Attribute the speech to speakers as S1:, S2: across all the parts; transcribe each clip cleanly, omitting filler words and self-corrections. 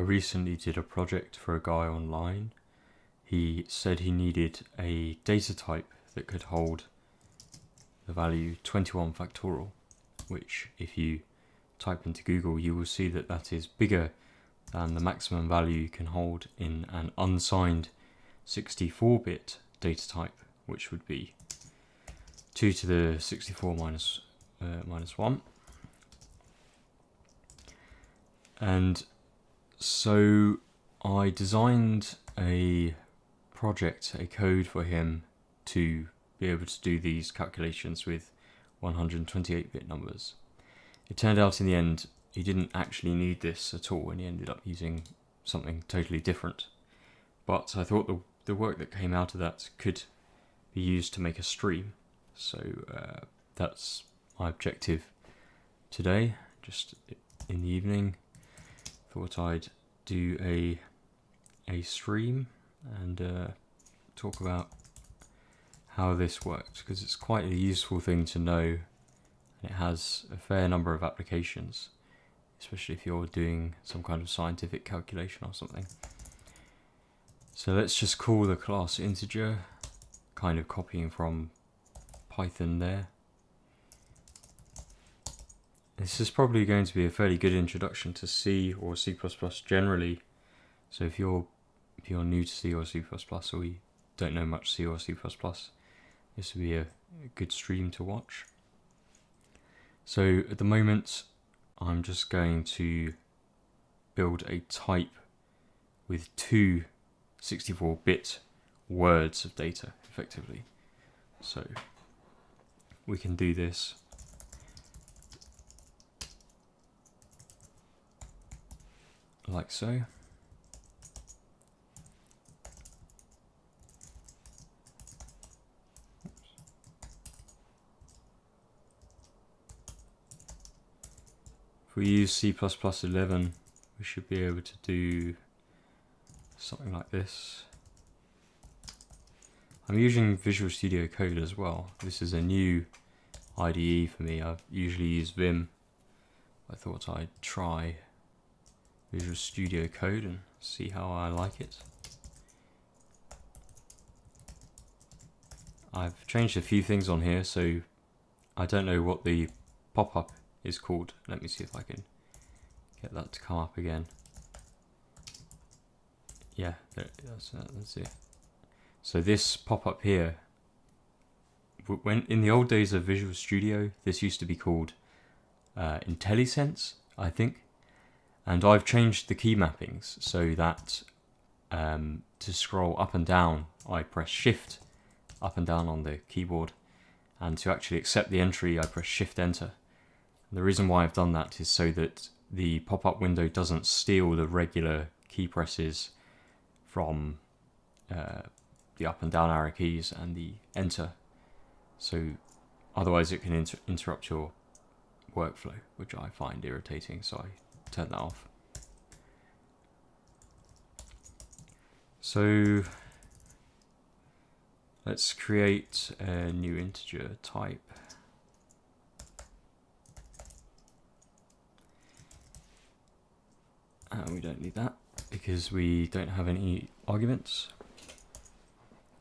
S1: I recently did a project for a guy online. He said he needed a data type that could hold the value 21 factorial, which if you type into Google, you will see that that is bigger than the maximum value you can hold in an unsigned 64-bit data type, which would be 2 to the 64 minus 1. And so I designed a project, a code for him to be able to do these calculations with 128-bit numbers. It turned out in the end he didn't actually need this at all, and he ended up using something totally different. But I thought the work that came out of that could be used to make a stream. So that's my objective today. Just in the evening, thought I'd do a stream and talk about how this works, because it's quite a useful thing to know, and it has a fair number of applications, especially if you're doing some kind of scientific calculation or something. So let's just call the class integer, kind of copying from Python there. This is probably going to be a fairly good introduction to C or C++ generally. So if you're new to C or C++, or you don't know much C or C++, this would be a good stream to watch. So at the moment, I'm just going to build a type with 2 64-bit words of data, effectively. So we can do this. Like so. If we use C++11, we should be able to do something like this. I'm using Visual Studio Code as well. This is a new IDE for me. I've usually used Vim. I thought I'd try Visual Studio Code and see how I like it. I've changed a few things on here, so I don't know what the pop-up is called. Let me see if I can get that to come up again. Yeah, that's it. So this pop-up here, when in the old days of Visual Studio, this used to be called IntelliSense, I think. And I've changed the key mappings so that to scroll up and down, I press Shift up and down on the keyboard, and to actually accept the entry, I press Shift Enter. And the reason why I've done that is so that the pop-up window doesn't steal the regular key presses from the up and down arrow keys and the Enter. So otherwise it can interrupt your workflow, which I find irritating, so I turn that off. So let's create a new integer type. And we don't need that because we don't have any arguments.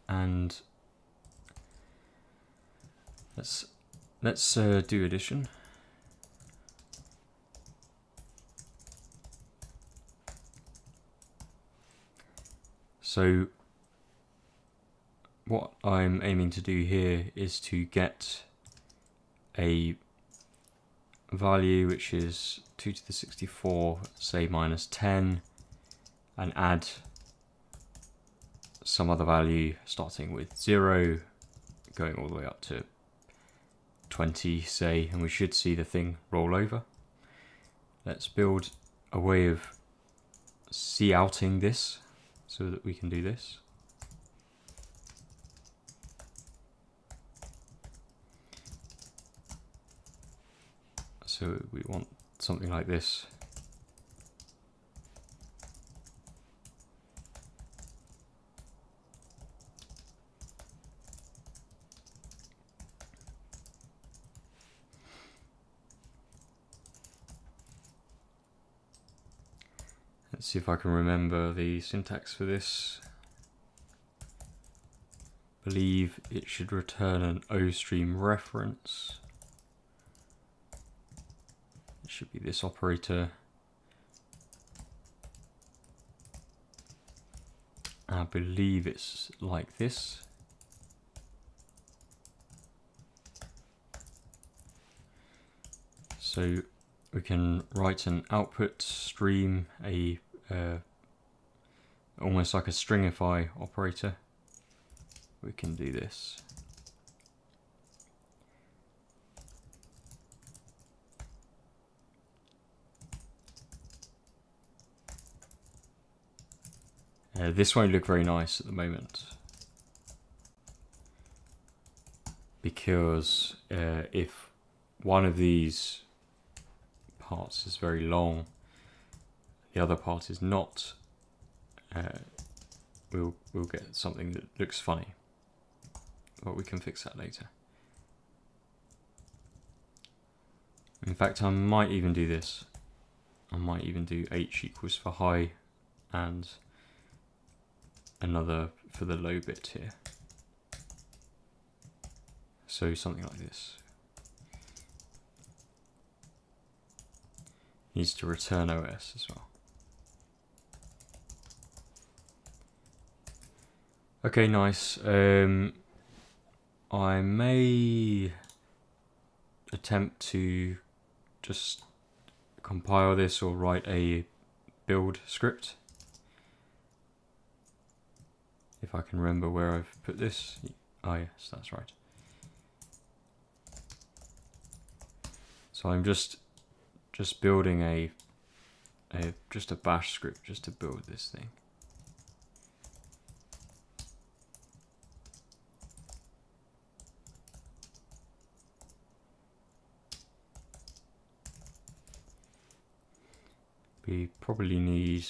S1: And let's do addition. So what I'm aiming to do here is to get a value which is 2 to the 64, say minus 10, and add some other value starting with 0, going all the way up to 20, say, and we should see the thing roll over. Let's build a way of couting this so that we can do this. So we want something like this. Let's see if I can remember the syntax for this. I believe it should return an OStream reference. It should be this operator. I believe it's like this. So we can write an output stream, almost like a stringify operator. We can do this. This won't look very nice at the moment, because if one of these parts is very long, the other part is not, we'll get something that looks funny, but we can fix that later. In fact, I might even do this. I might even do h equals for high and another for the low bit here. So something like this. Needs to return OS as well. Okay, nice. I may attempt to just compile this or write a build script. If I can remember where I've put this. Oh yes, that's right. So I'm just building just a bash script just to build this thing. We probably need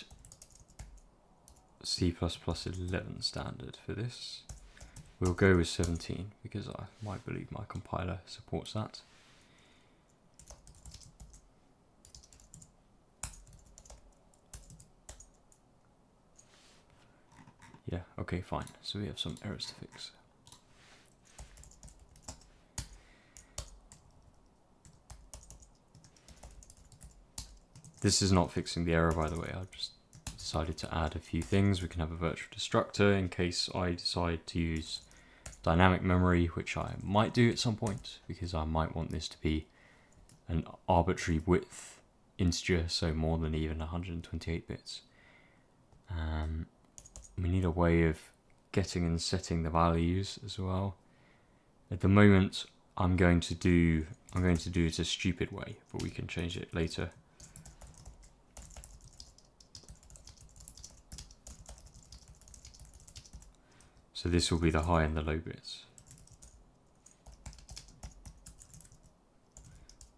S1: C++ 11 standard for this. We'll go with 17 because I might believe my compiler supports that. Yeah, okay, fine. So we have some errors to fix. This is not fixing the error, by the way. I've just decided to add a few things. We can have a virtual destructor in case I decide to use dynamic memory, which I might do at some point, because I might want this to be an arbitrary width integer, so more than even 128 bits. We need a way of getting and setting the values as well. At the moment, I'm going to do it a stupid way, but we can change it later. So this will be the high and the low bits.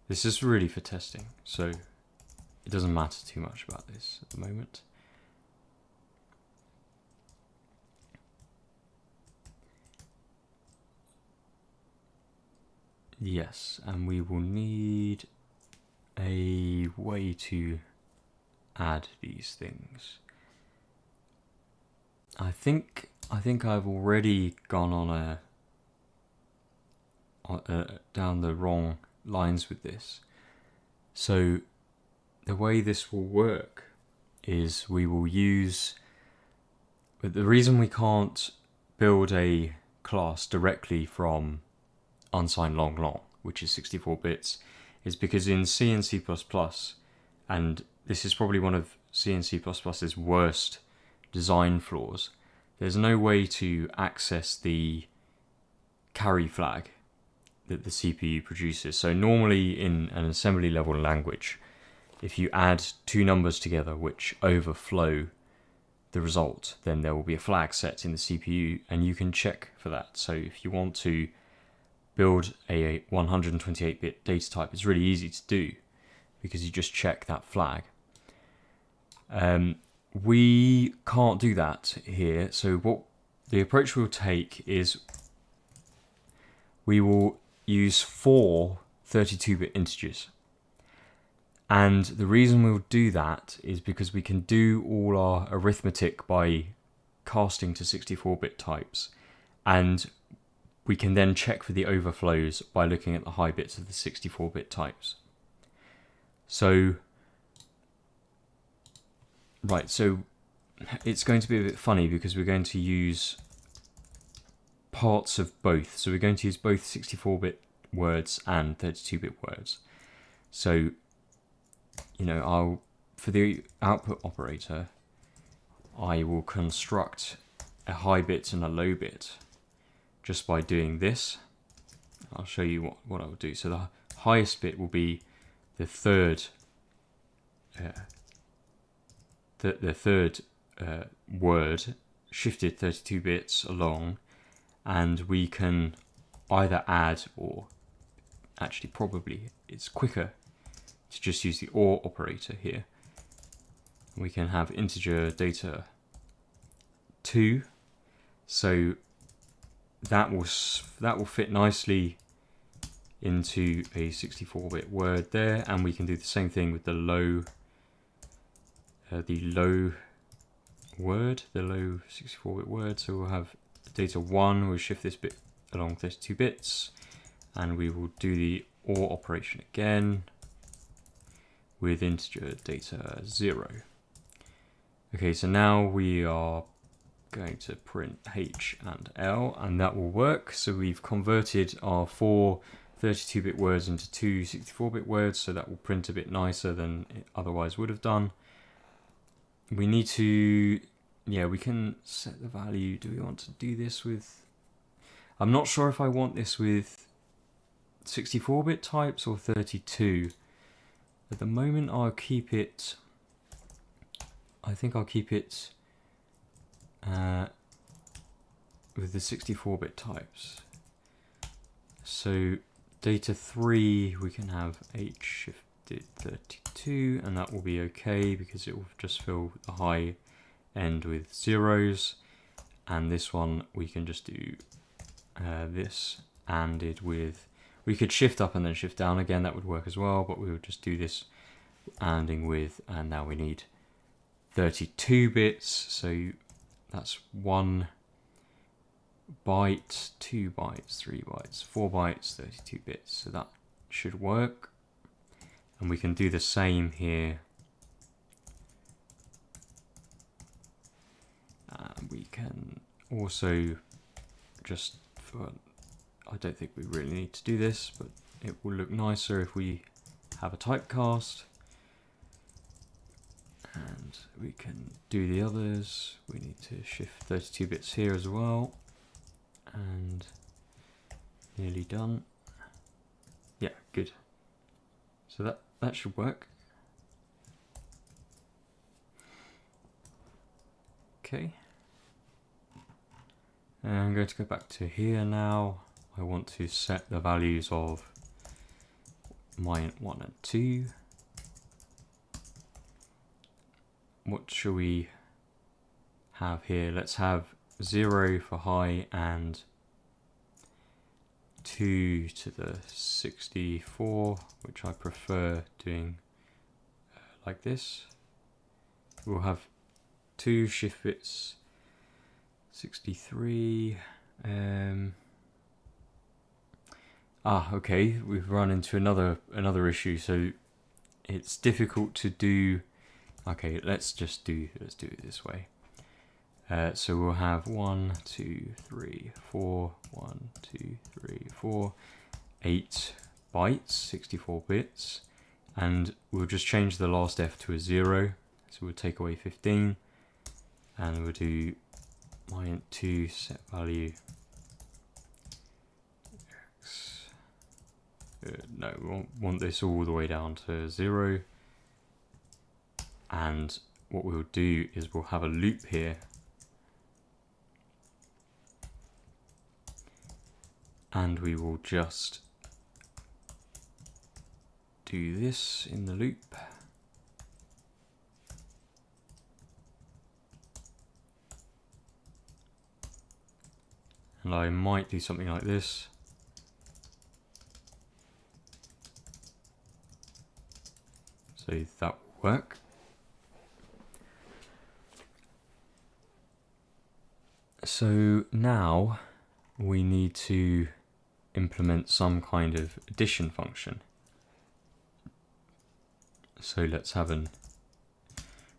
S1: This is really for testing, so it doesn't matter too much about this at the moment. Yes, and we will need a way to add these things. I think I've already gone on down the wrong lines with this. So the way this will work is we will use, but the reason we can't build a class directly from unsigned long, which is 64 bits, is because in C and C++, and this is probably one of C and C++'s worst design flaws, there's no way to access the carry flag that the CPU produces. So normally in an assembly level language, if you add two numbers together which overflow the result, then there will be a flag set in the CPU and you can check for that. So if you want to build a 128-bit data type, it's really easy to do because you just check that flag. We can't do that here, so what the approach we'll take is we will use 4 32-bit integers, And the reason we'll do that is because we can do all our arithmetic by casting to 64-bit types, and we can then check for the overflows by looking at the high bits of the 64-bit types. So, right, so it's going to be a bit funny because we're going to use parts of both. So we're going to use both 64-bit words and 32-bit words. So, you know, for the output operator, I will construct a high bit and a low bit just by doing this. I'll show you what I will do. So the highest bit will be the third word shifted 32 bits along, and we can either add, or actually probably it's quicker to just use the OR operator here. We can have integer data 2, so that will fit nicely into a 64-bit word there, and we can do the same thing with the low word, the low 64-bit word. So we'll have data 1, we'll shift this bit along 32 bits, and we will do the OR operation again with integer data 0. Okay, so now we are going to print H and L, and that will work. So we've converted our 4 32-bit words into 2 64-bit words, so that will print a bit nicer than it otherwise would have done. We need to, we can set the value. Do we want to do this with, I'm not sure if I want this with 64-bit types or 32. At the moment I'll keep it, I think I'll keep it with the 64-bit types. So data 3, we can have H shifted 32, and that will be okay because it will just fill the high end with zeros. And this one we can just do this ANDed with, we could shift up and then shift down again, that would work as well, but we would just do this ANDing with, and now we need 32 bits, so that's 1 byte, 2 bytes, 3 bytes, 4 bytes, 32 bits, so that should work. And we can do the same here. And we can also just, I don't think we really need to do this, but it will look nicer if we have a typecast. And we can do the others. We need to shift 32 bits here as well. And nearly done. Yeah, good. So that should work. Okay. And I'm going to go back to here now. I want to set the values of -1 and 2. What shall we have here? Let's have 0 for high and 2 to the 64, which I prefer doing like this. We'll have 2 shift bits, 63. Okay, we've run into another issue. So it's difficult to do. Okay, let's do it this way. So we'll have 1, 2, 3, 4, 1, 2, 3, 4, 8 bytes, 64 bits, and we'll just change the last F to a 0. So we'll take away 15, and we'll do -2 set value. No, we want this all the way down to 0. And what we'll do is we'll have a loop here. And we will just do this in the loop. And I might do something like this. So that will work. So now we need to implement some kind of addition function. So let's have an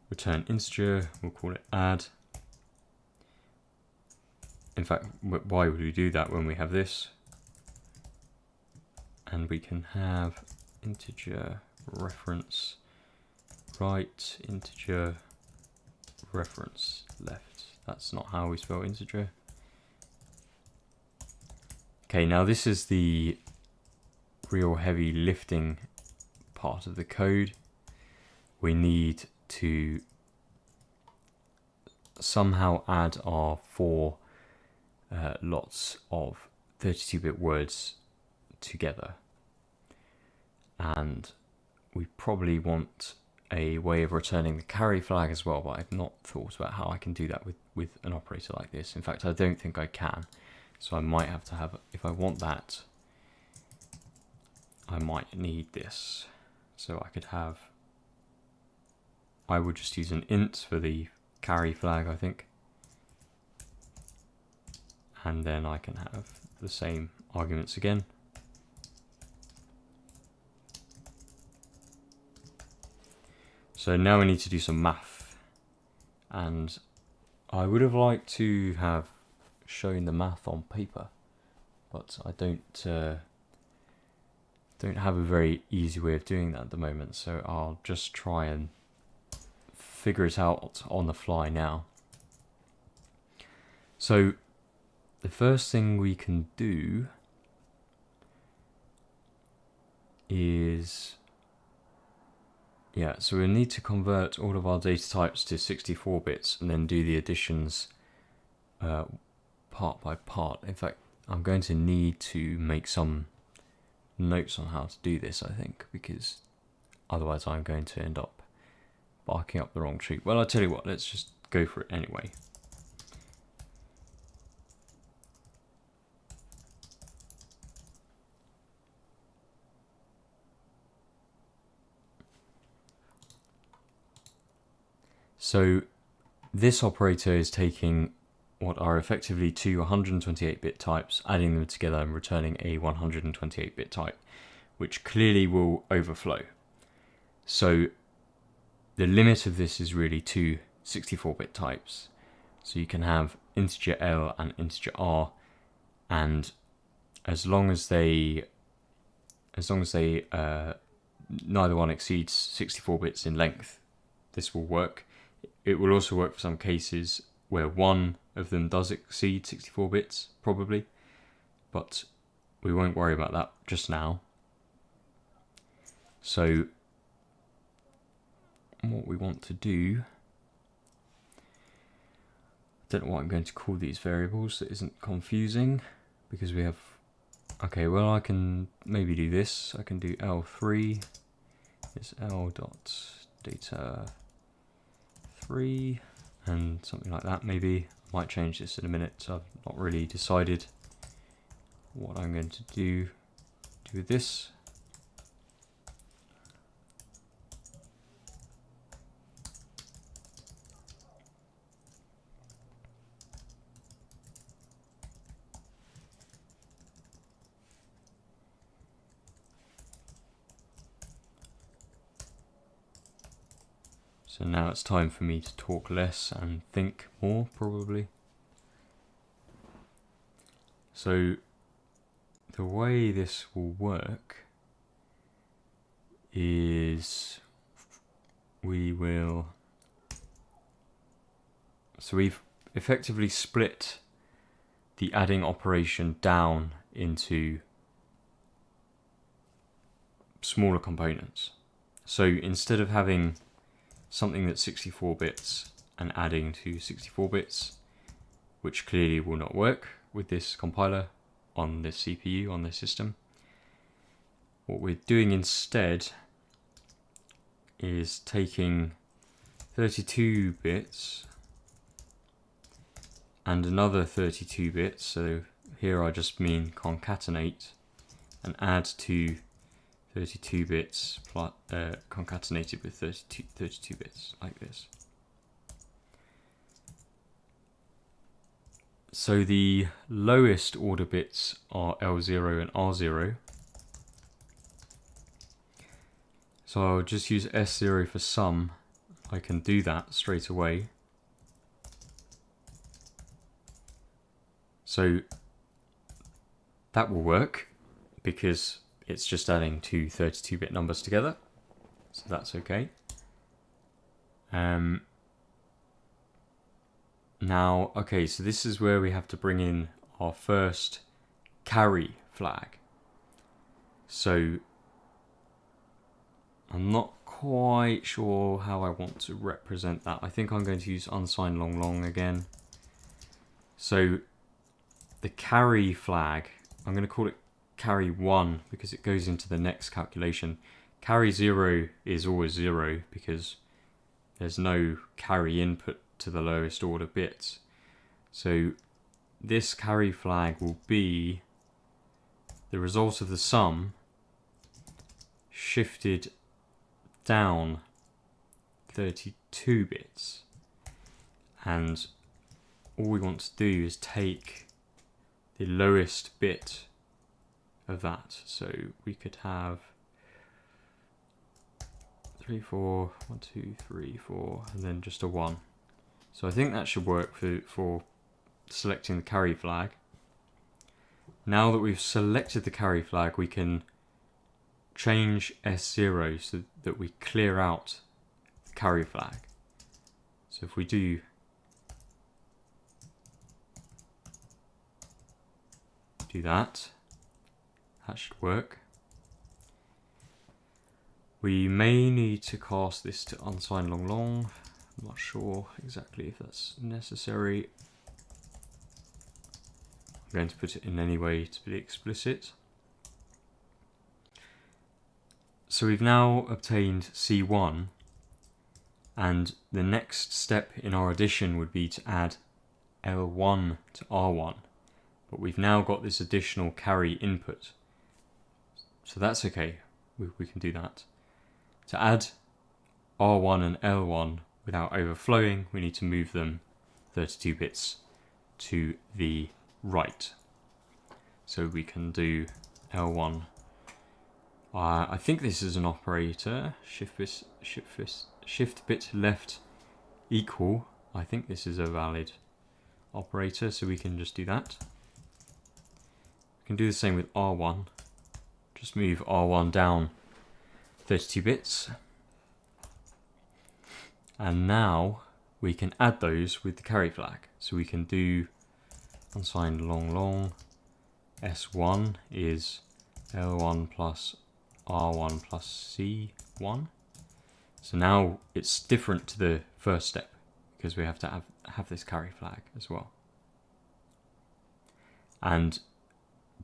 S1: return integer, we'll call it add. In fact, why would we do that when we have this? And we can have integer reference right, integer reference left. That's not how we spell integer. Okay, now this is the real heavy lifting part of the code. We need to somehow add our 4 lots of 32-bit words together. And we probably want a way of returning the carry flag as well, but I've not thought about how I can do that with an operator like this. In fact, I don't think I can. So I might have to have, if I want that, I might need this. So I could have, I would just use an int for the carry flag, I think. And then I can have the same arguments again. So now we need to do some math. And I would have liked to have shown the math on paper, but I don't have a very easy way of doing that at the moment, so I'll just try and figure it out on the fly now. So the first thing we can do is, so we need to convert all of our data types to 64 bits and then do the additions part by part. In fact, I'm going to need to make some notes on how to do this, I think, because otherwise I'm going to end up barking up the wrong tree. Well, I'll tell you what, let's just go for it anyway. So this operator is taking what are effectively 2 128-bit types, adding them together and returning a 128-bit type, which clearly will overflow. So the limit of this is really 2 64-bit types. So you can have integer L and integer R, and as long as they neither one exceeds 64 bits in length, this will work. It will also work for some cases where one of them does exceed 64 bits, probably, but we won't worry about that just now. So what we want to do, I don't know what I'm going to call these variables that isn't confusing, because we have, okay, well, I can maybe do this. I can do L3 is L dot data 3 and something like that. Maybe I might change this in a minute, so I've not really decided what I'm going to do with this. So now it's time for me to talk less and think more, probably. So the way this will work is we've effectively split the adding operation down into smaller components. So instead of having something that's 64 bits and adding to 64 bits, which clearly will not work with this compiler on this CPU, on this system, what we're doing instead is taking 32 bits and another 32 bits, so here I just mean concatenate, and add to 32 bits plus, concatenated with 32 bits, like this. So the lowest order bits are L0 and R0. So I'll just use S0 for sum. I can do that straight away. So that will work because it's just adding two 32-bit numbers together. So that's okay. Now, okay, so this is where we have to bring in our first carry flag. So I'm not quite sure how I want to represent that. I think I'm going to use unsigned long long again. So the carry flag, I'm going to call it carry 1 because it goes into the next calculation. Carry 0 is always 0 because there's no carry input to the lowest order bits. So this carry flag will be the result of the sum shifted down 32 bits. And all we want to do is take the lowest bit of that. So we could have 3, 4, 1, 2, 3, 4, and then just a 1. So I think that should work for selecting the carry flag. Now that we've selected the carry flag, we can change S0 so that we clear out the carry flag. So if we do that, that should work. We may need to cast this to unsigned long long. I'm not sure exactly if that's necessary. I'm going to put it in anyway to be explicit. So we've now obtained C1, and the next step in our addition would be to add L1 to R1. But we've now got this additional carry input. So that's okay, we can do that. To add R1 and L1 without overflowing, we need to move them 32 bits to the right. So we can do L1. I think this is an operator. Shift bit left equal. I think this is a valid operator, so we can just do that. We can do the same with R1. Just move R1 down 32 bits. And now we can add those with the carry flag. So we can do unsigned long long. S1 is L1 plus R1 plus C1. So now it's different to the first step because we have to have this carry flag as well. And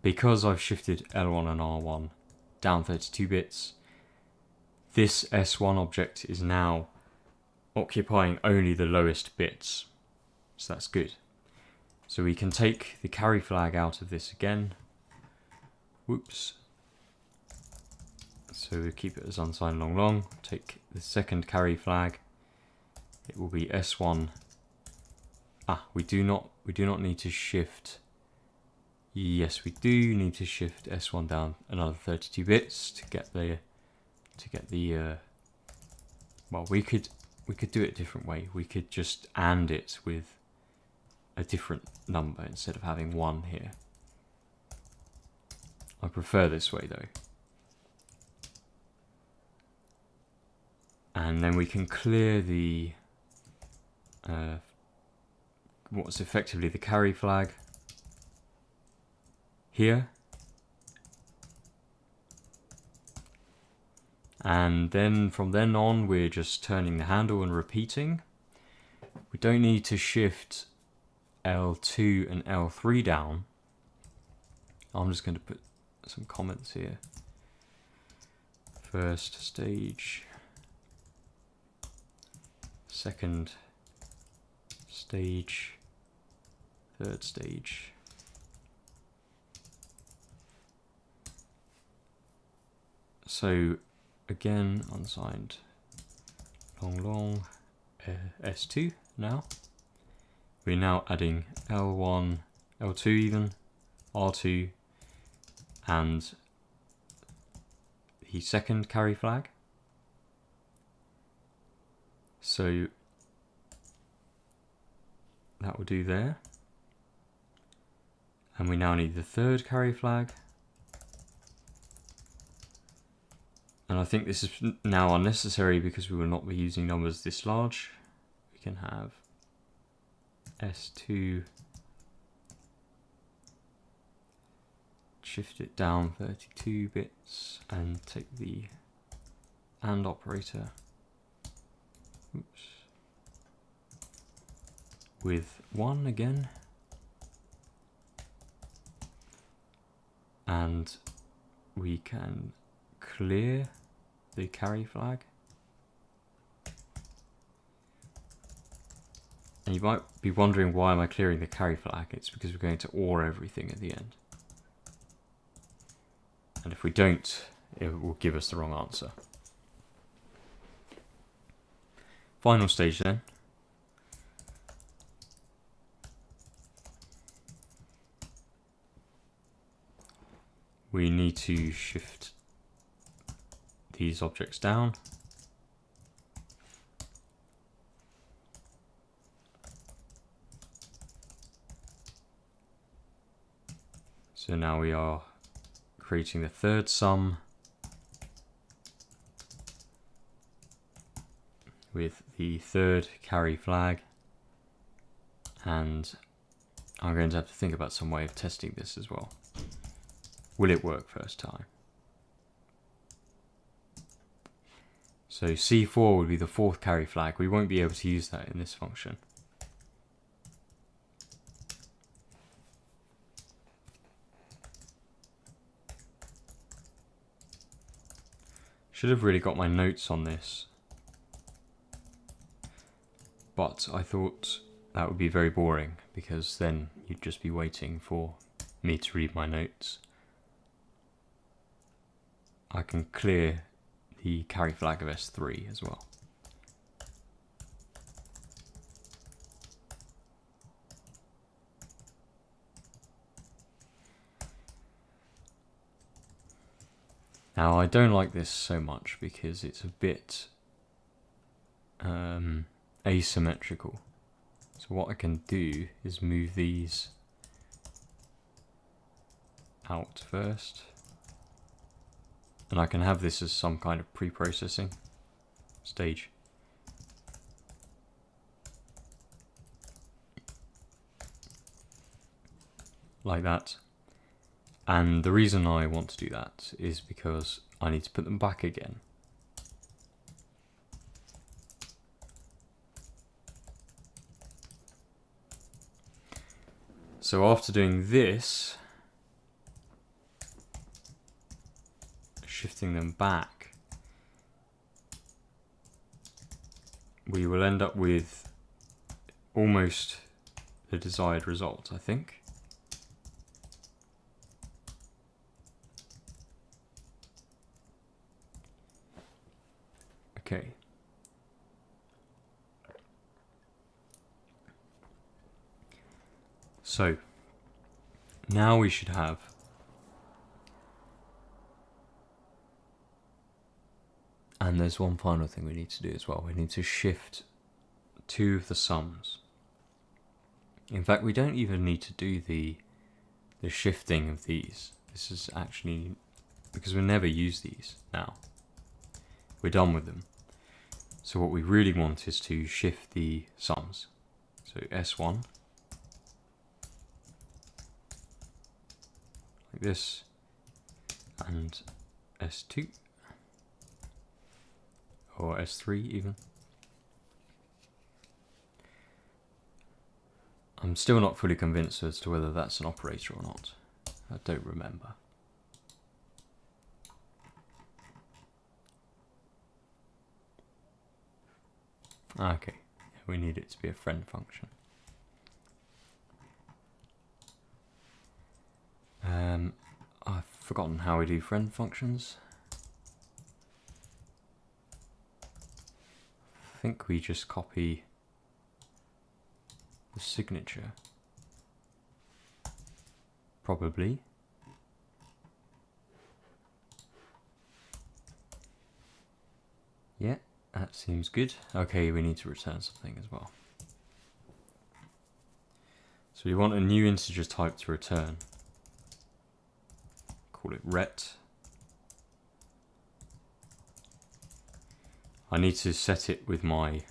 S1: because I've shifted L1 and R1 down 32 bits, this S1 object is now occupying only the lowest bits. So that's good. So we can take the carry flag out of this again. Whoops. So we keep it as unsigned long long. Take the second carry flag. It will be S1. We do not need to shift. Yes, we do need to shift S1 down another 32 bits to get the well, we could do it a different way. We could just AND it with a different number instead of having 1 here. I prefer this way though. And then we can clear the what's effectively the carry flag here. And then from then on, we're just turning the handle and repeating. We don't need to shift L2 and L3 down. I'm just going to put some comments here. First stage, second stage, third stage. So again, unsigned long S2 now. We're now adding L1, L2 even, R2, and the second carry flag. So that will do there. And we now need the third carry flag. And I think this is now unnecessary because we will not be using numbers this large. We can have S2, shift it down 32 bits and take the AND operator, oops, with 1 again. And we can clear the carry flag. And you might be wondering, why am I clearing the carry flag? It's because we're going to OR everything at the end. And if we don't, it will give us the wrong answer. Final stage then. We need to shift these objects down. So now we are creating the third sum with the third carry flag, and I'm going to have to think about some way of testing this as well. Will it work first time? So C4 would be the fourth carry flag. We won't be able to use that in this function. Should have really got my notes on this, but I thought that would be very boring because then you'd just be waiting for me to read my notes. I can clear the carry flag of S3 as well. Now I don't like this so much because it's a bit asymmetrical. So what I can do is move these out first. And I can have this as some kind of pre-processing stage. Like that. And the reason I want to do that is because I need to put them back again. So after doing this, shifting them back, we will end up with almost the desired result, I think. Okay. So now we should have and there's one final thing we need to do as well. We need to shift two of the sums. In fact, we don't even need to do the shifting of these. This is actually because we never use these now. We're done with them. So what we really want is to shift the sums. So S1, like this, and S2, or S3 even. I'm still not fully convinced as to whether that's an operator or not. I don't remember. Okay, we need it to be a friend function. I've forgotten how we do friend functions. think we just copy the signature. Probably. Yeah, that seems good. Okay, we need to return something as well. So we want a new integer type to return. Call it ret. I need to set it with my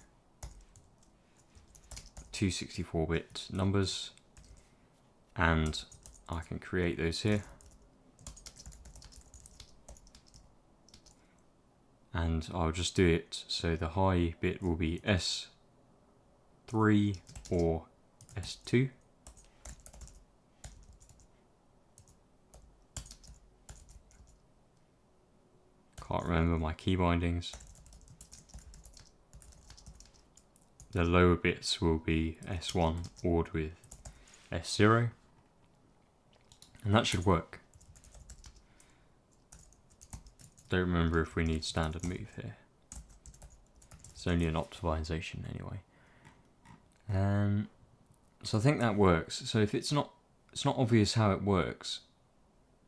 S1: 264-bit numbers, and I can create those here. And I'll just do it so the high bit will be S3 or S2. Can't remember my key bindings. The lower bits will be S1 ORed with S0. And that should work. Don't remember if we need standard move here. It's only an optimization anyway. So I think that works. So if it's not obvious how it works,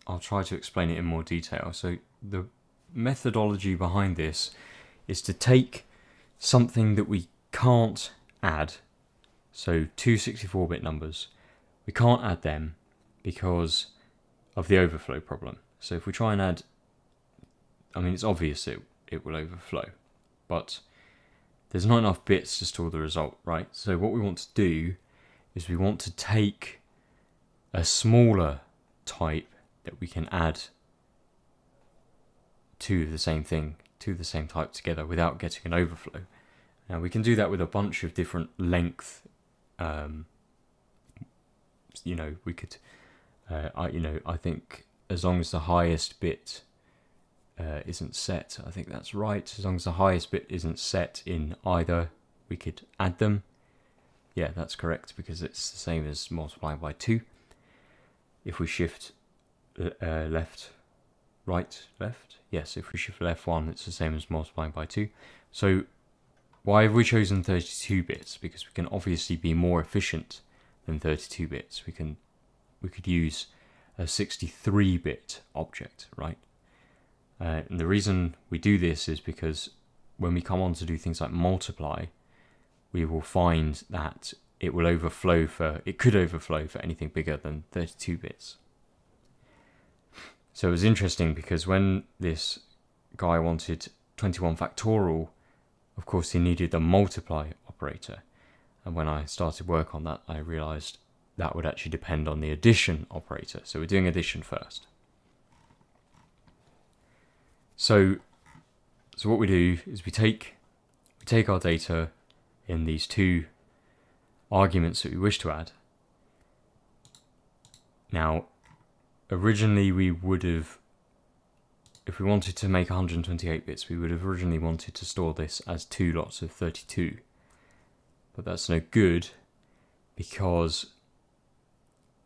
S1: I'll try to explain it in more detail. So the methodology behind this is to take something that we can't add, so two 64-bit numbers, we can't add them because of the overflow problem. So if we try and add, I mean, it's obvious it will overflow, but there's not enough bits to store the result, right? So what we want to do is we want to take a smaller type that we can add to the same thing, to the same type together without getting an overflow. Now we can do that with a bunch of different length. We could, I think as long as the highest bit isn't set, I think that's right. As long as the highest bit isn't set in either, we could add them. Yeah, that's correct, because it's the same as multiplying by 2. If we shift left, right, left. Yes, if we shift left 1, it's the same as multiplying by 2. So why have we chosen 32 bits? Because we can obviously be more efficient than 32 bits. We could use a 63-bit object, right? And the reason we do this is because when we come on to do things like multiply, we will find that it could overflow for anything bigger than 32 bits. So it was interesting because when this guy wanted 21 factorial, of course he needed the multiply operator. And when I started work on that, I realized that would actually depend on the addition operator. So we're doing addition first. So what we do is we take our data in these two arguments that we wish to add. Now, originally we would have, if we wanted to make 128 bits, we would have originally wanted to store this as 2 lots of 32. But that's no good because,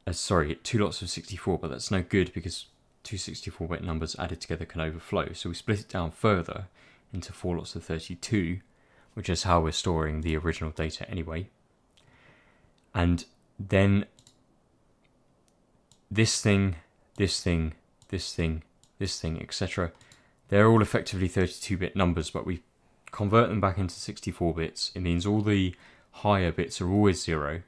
S1: 2 lots of 64, but that's no good because two 64-bit numbers added together can overflow. So we split it down further into 4 lots of 32, which is how we're storing the original data anyway. And then this thing, etc. They're all effectively 32-bit numbers, but we convert them back into 64 bits. It means all the higher bits are always 0.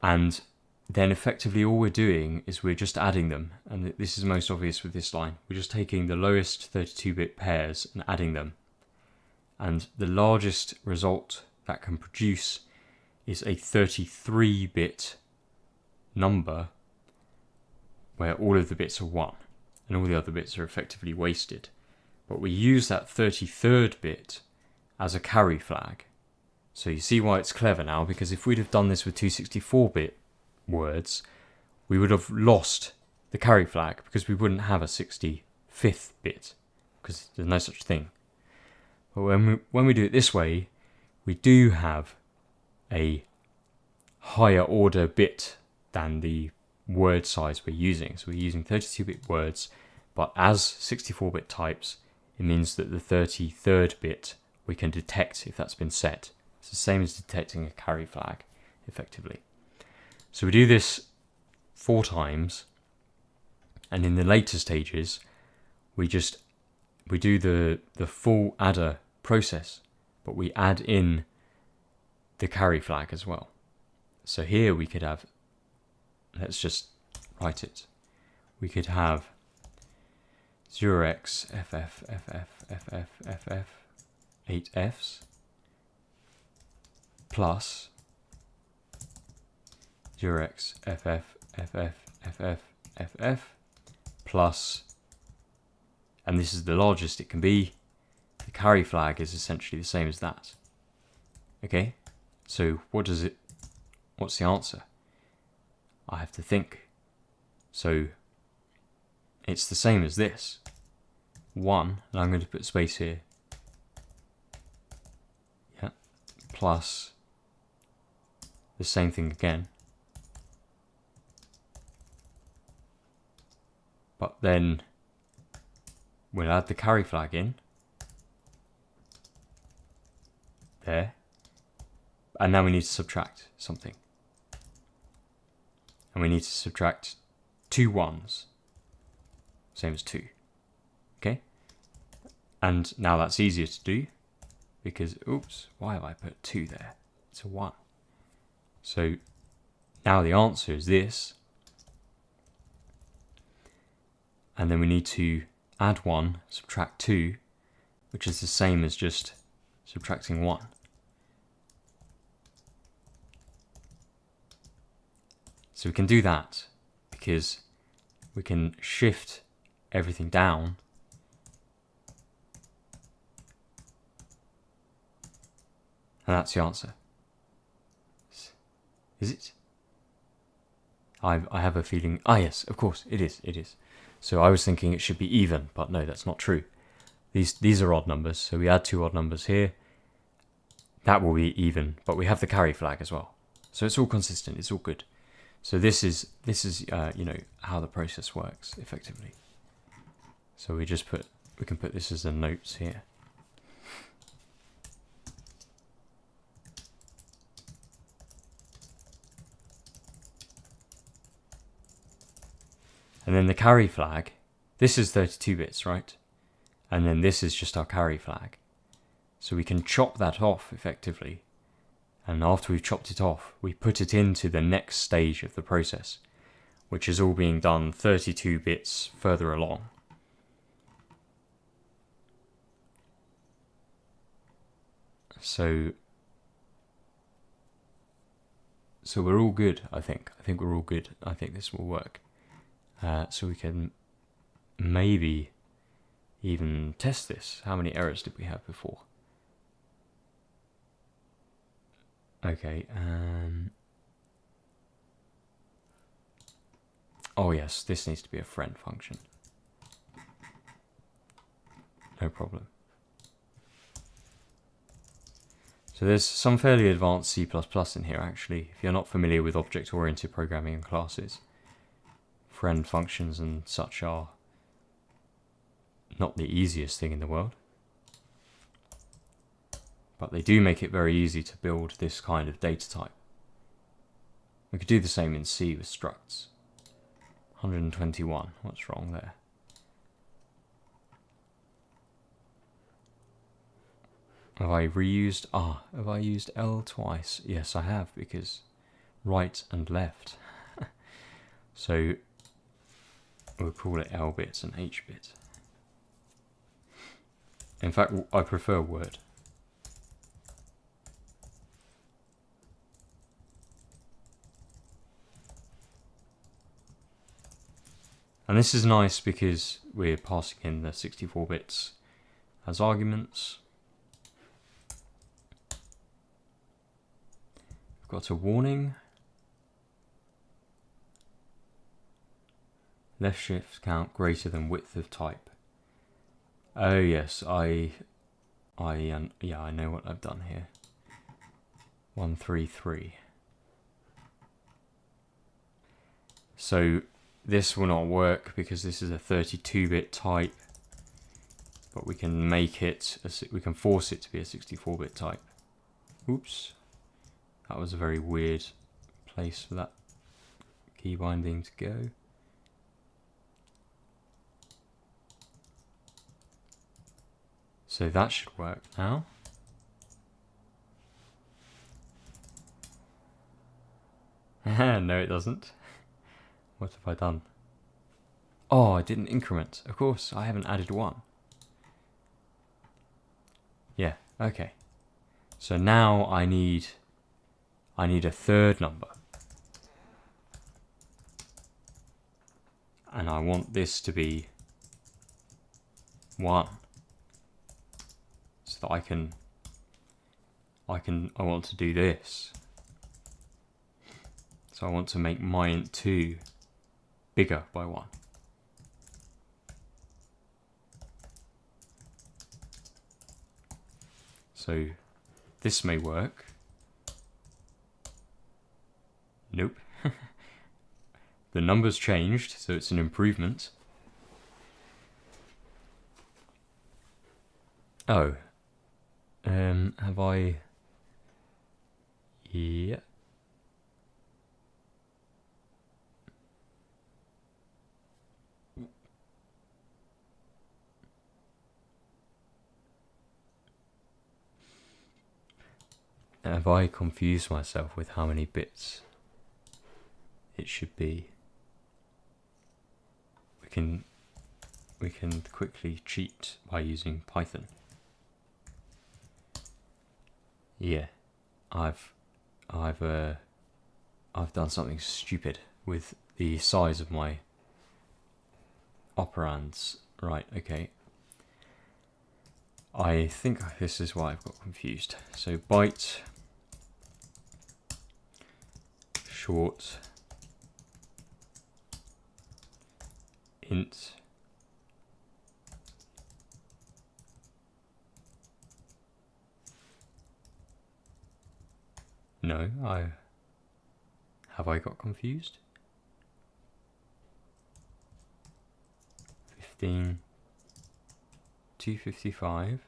S1: And then effectively all we're doing is we're just adding them. And this is most obvious with this line. We're just taking the lowest 32-bit pairs and adding them. And the largest result that can produce is a 33-bit number where all of the bits are 1 and all the other bits are effectively wasted. But we use that 33rd bit as a carry flag. So you see why it's clever now, because if we'd have done this with 264-bit words, we would have lost the carry flag because we wouldn't have a 65th bit because there's no such thing. But when we do it this way, we do have a higher order bit than the word size we're using. So we're using 32-bit words, but as 64-bit types, it means that the 33rd bit we can detect if that's been set. It's the same as detecting a carry flag, effectively. So we do this 4 times, and in the later stages, we do the full adder process, but we add in the carry flag as well. So here we could have, let's just write it. We could have 0x ff ff ff ff 8 f's plus 0x ff ff ff ff plus, and this is the largest it can be, the carry flag is essentially the same as that. Okay, so what's the answer? I have to think. So it's the same as this. 1, and I'm going to put space here. Yeah, plus the same thing again. But then we'll add the carry flag in. There. And now we need to subtract something. And we need to subtract 2 1s. Same as 2. Okay? And now that's easier to do because, oops, why have I put 2 there? It's a 1. So now the answer is this. And then we need to add 1, subtract 2, which is the same as just subtracting 1. So we can do that because we can shift everything down and that's the answer. Is it? I have a feeling, yes, of course, it is. So I was thinking it should be even, but no, that's not true. These are odd numbers, so we add 2 odd numbers here. That will be even, but we have the carry flag as well. So it's all consistent, it's all good. So this is how the process works effectively. So we can put this as the notes here. And then the carry flag, this is 32 bits, right? And then this is just our carry flag. So we can chop that off effectively. And after we've chopped it off, we put it into the next stage of the process, which is all being done 32 bits further along. So we're all good, I think. I think we're all good. I think this will work. So we can maybe even test this. How many errors did we have before? Okay. Oh yes, this needs to be a friend function. No problem. So there's some fairly advanced C++ in here actually, if you're not familiar with object-oriented programming and classes. Friend functions and such are not the easiest thing in the world, but they do make it very easy to build this kind of data type. We could do the same in C with structs. 121, what's wrong there? Have I reused, have I used L twice? Yes, I have, because right and left. So we'll call it L bit and H bit. In fact, I prefer Word. And this is nice because we're passing in the 64 bits as arguments. We've got a warning. Left shift count greater than width of type. Oh yes, I know what I've done here. 133. So this will not work because this is a 32-bit type. but we can make it, we can force it to be a 64-bit type. Oops, that was a very weird place for that key binding to go. So that should work now. No, it doesn't. What have I done? Oh, I didn't increment. Of course, I haven't added 1. Yeah, okay. So now I need a third number. And I want this to be 1. So that I want to do this. So I want to make my int 2 bigger by 1. So this may work. Nope. The number's changed, so it's an improvement. Oh. Have I... Yeah. Have I confused myself with how many bits it should be? We can quickly cheat by using Python. Yeah, I've done something stupid with the size of my operands. Right, okay. I think this is why I've got confused. So byte short int no, have I got confused? 15 255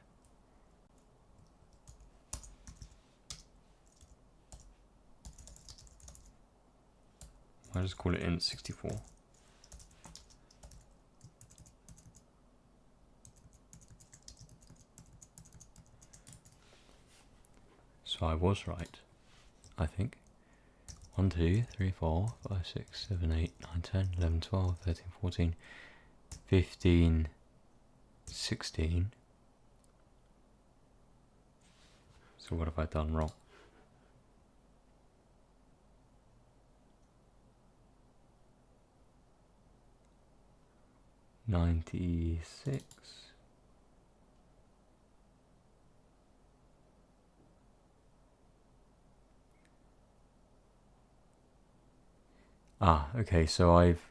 S1: I'll just call it int 64. So I was right, I think. 1, 2, 3, 4, 5, 6, 7, 8, 9, 10, 11, 12, 13, 14, 15, 16. So what have I done wrong? $96. Ah, okay, so I've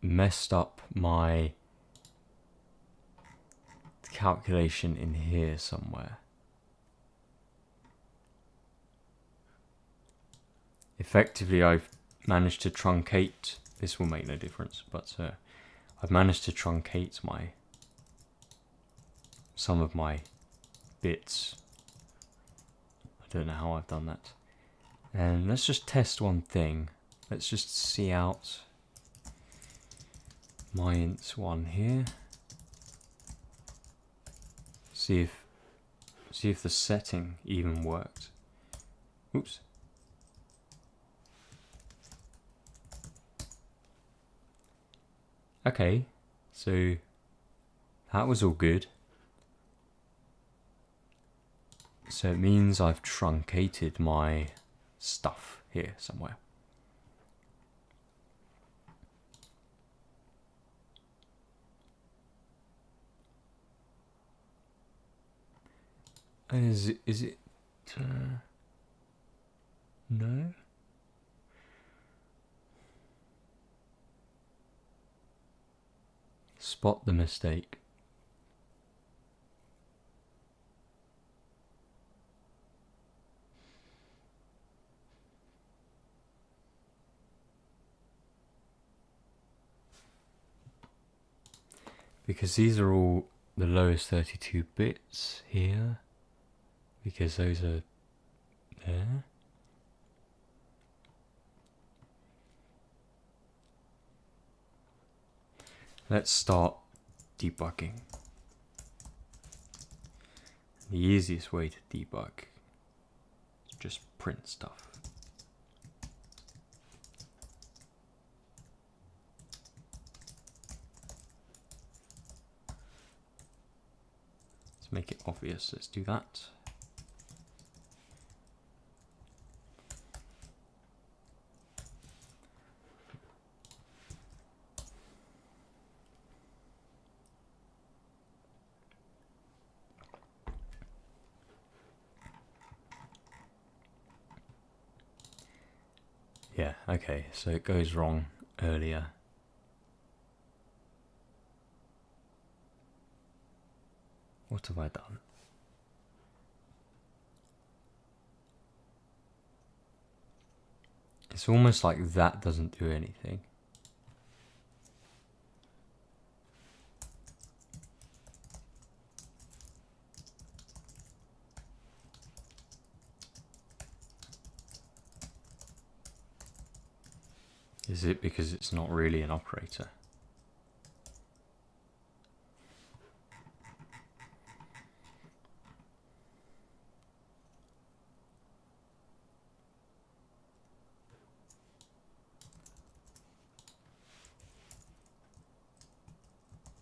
S1: messed up my calculation in here somewhere. Effectively, I've managed to truncate, this will make no difference, but I've managed to truncate some of my bits. I don't know how I've done that. And let's just test one thing. Let's just see out my int1 here. See if the setting even worked. Oops. Okay, so that was all good. So it means I've truncated my stuff here somewhere. Is it no? Spot the mistake. Because these are all the lowest 32 bits here, because those are there. Let's start debugging. The easiest way to debug is just print stuff. Let's make it obvious. Let's do that. Yeah, okay, so it goes wrong earlier. What have I done? It's almost like that doesn't do anything. Is it because it's not really an operator?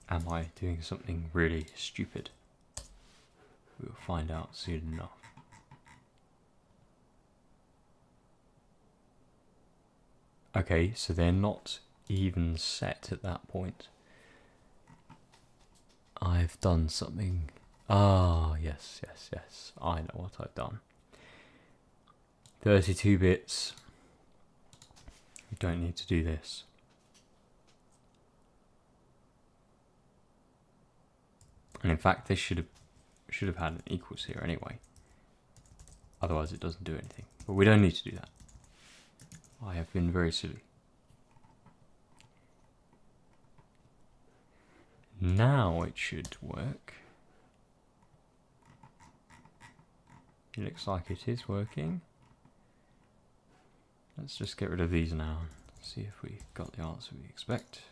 S1: Am I doing something really stupid? We'll find out soon enough. Okay, so they're not even set at that point. I've done something. Ah, yes. I know what I've done. 32 bits. We don't need to do this. And in fact, this should have had an equals here anyway. Otherwise, it doesn't do anything. But we don't need to do that. I have been very silly. Now it should work. It looks like it is working. Let's just get rid of these now and see if we got the answer we expect.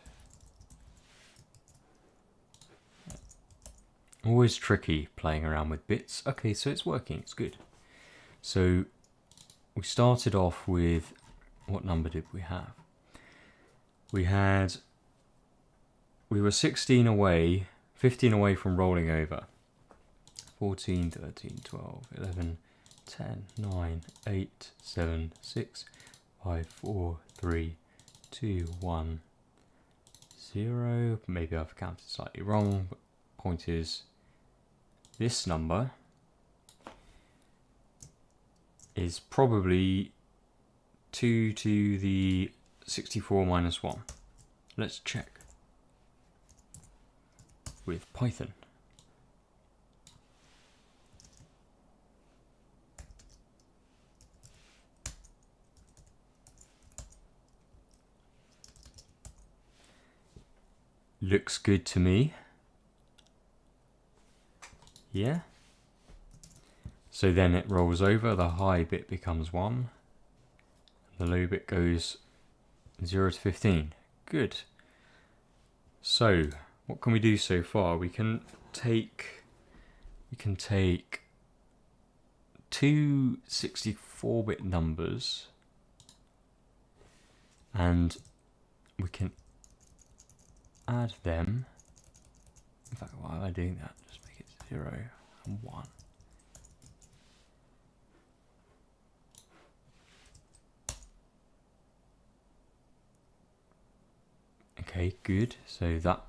S1: Always tricky playing around with bits. Okay, so it's working, it's good. So we started off with, what number did we have? We were 16 away, 15 away from rolling over. 14, 13, 12, 11, 10, 9, 8, 7, 6, 5, 4, 3, 2, 1, 0. Maybe I've counted slightly wrong, but the point is, this number is probably 2 to the 64 minus 1. Let's check with Python. Looks good to me. Yeah. So then it rolls over, the high bit becomes 1. The low bit goes 0 to 15. Good. So, what can we do so far? We can take two 64-bit numbers and we can add them. In fact, why am I doing that? Just make it 0 and 1. Okay, good. So that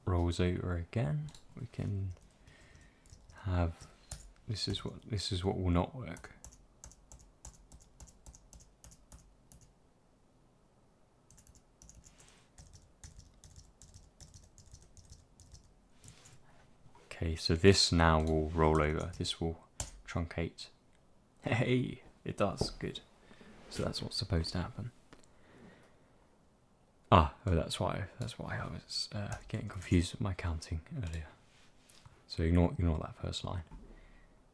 S1: rolls over again. We can have this is what will not work. Okay, so this now will roll over. This will truncate. Hey, it does. Good. So that's what's supposed to happen. Ah, oh, that's why I was getting confused with my counting earlier. So ignore that first line.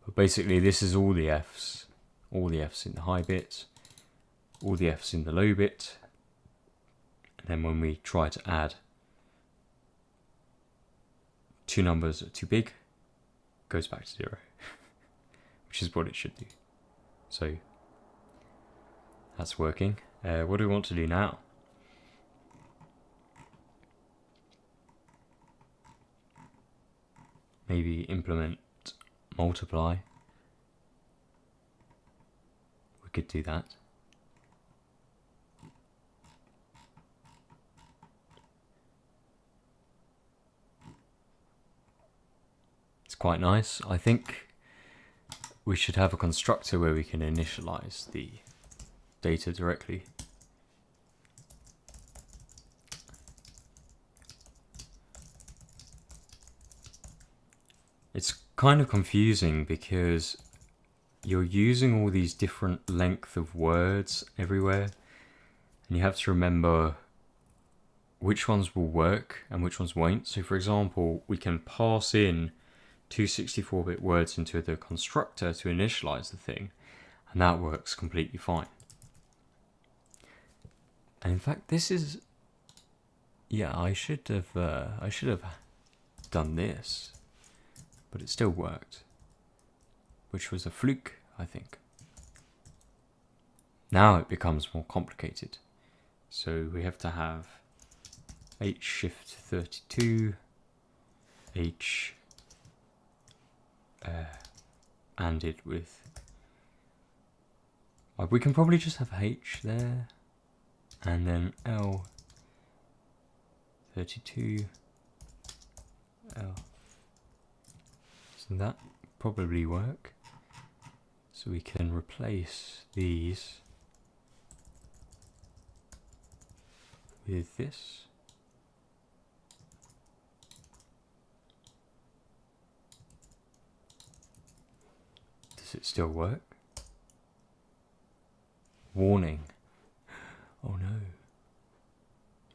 S1: But basically this is all the Fs in the high bit, all the Fs in the low bit, and then when we try to add two numbers that are too big, it goes back to 0, which is what it should do. So that's working. What do we want to do now? Maybe implement multiply. We could do that. It's quite nice. I think we should have a constructor where we can initialize the data directly. It's kind of confusing because you're using all these different length of words everywhere, and you have to remember which ones will work and which ones won't. So for example, we can pass in two 64-bit words into the constructor to initialize the thing, and that works completely fine. And in fact, this is, yeah, I should have done this, but it still worked, which was a fluke, I think. Now it becomes more complicated. So we have to have H shift 32, H and it with, we can probably just have H there, and then L 32, L. So that probably work. So we can replace these with this. Does it still work? Warning. Oh no.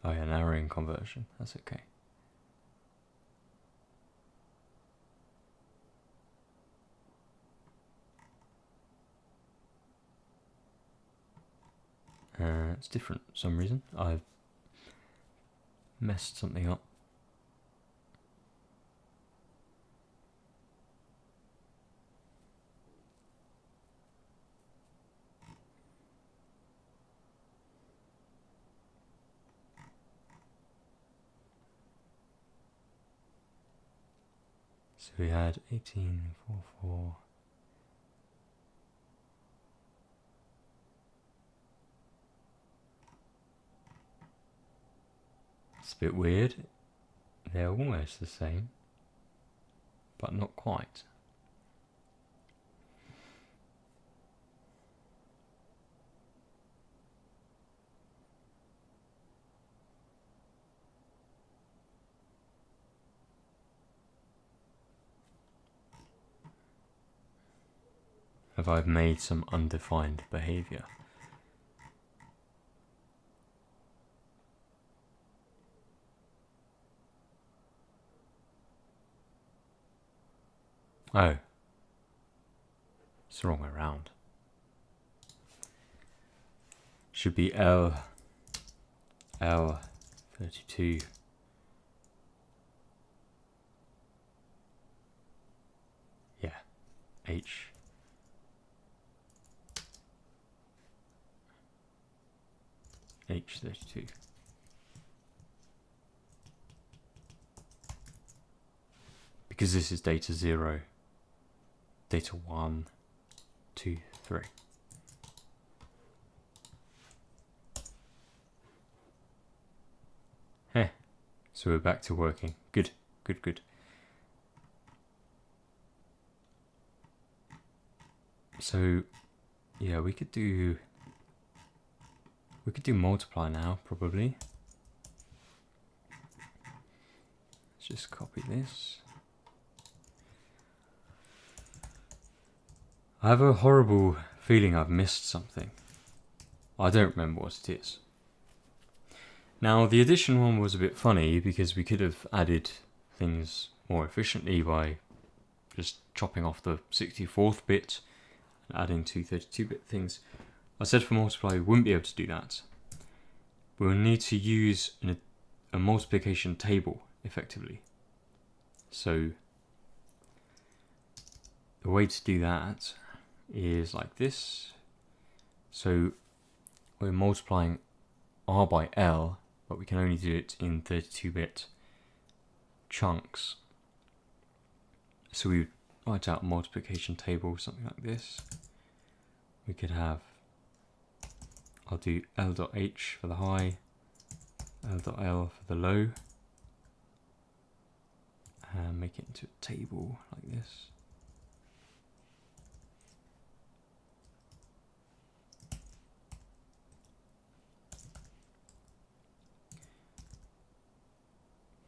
S1: Oh yeah, narrowing conversion. That's okay. It's different for some reason. I've messed something up. So we had 1844. It's a bit weird. They're almost the same, but not quite. Have I made some undefined behavior? Oh, it's the wrong way around. Should be L 32. Yeah, H 32. Because this is data 0, data 1, 2, 3. Heh, so we're back to working. Good, good, good. So, yeah, we could do multiply now, probably. Let's just copy this. I have a horrible feeling I've missed something. I don't remember what it is. Now, the addition one was a bit funny because we could have added things more efficiently by just chopping off the 64th bit and adding two 32-bit things. I said for multiply we wouldn't be able to do that. We'll need to use a multiplication table effectively. So the way to do that is like this. So we're multiplying R by L, but we can only do it in 32-bit chunks. So we write out a multiplication table, something like this. We could have, I'll do L.H for the high, L.L for the low, and make it into a table like this.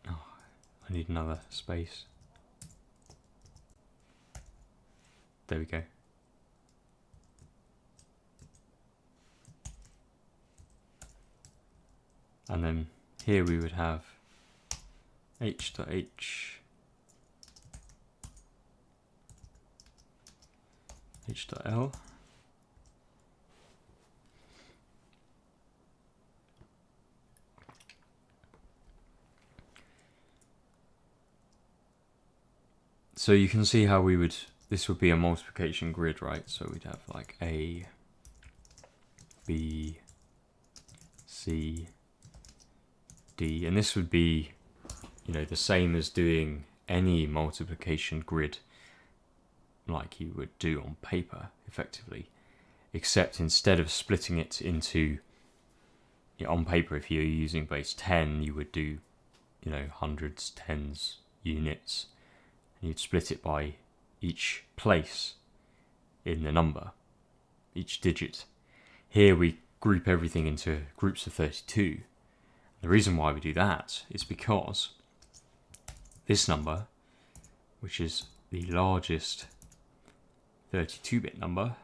S1: Oh, I need another space. There we go. And then here we would have H.H, H.L, so you can see how this would be a multiplication grid, right? So we'd have like A, B, C, D, and this would be, the same as doing any multiplication grid like you would do on paper, effectively, except instead of splitting it into, on paper, if you're using base 10, you would do, hundreds, tens, units, and you'd split it by each place in the number, each digit. Here we group everything into groups of 32. The reason why we do that is because this number, which is the largest 32-bit number,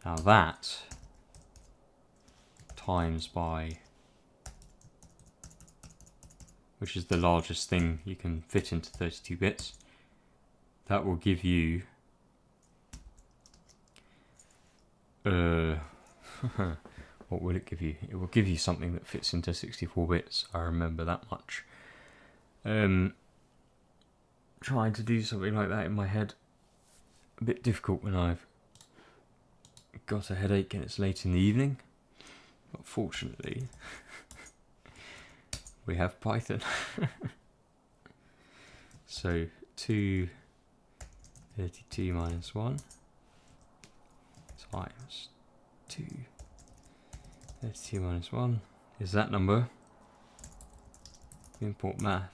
S1: now that times by, which is the largest thing you can fit into 32 bits, that will give you what will it give you? It will give you something that fits into 64 bits. I remember that much. Trying to do something like that in my head, a bit difficult when I've got a headache and it's late in the evening. But fortunately, we have Python. So 232 minus 1 times 2. 32 minus 1 is that number. We import math.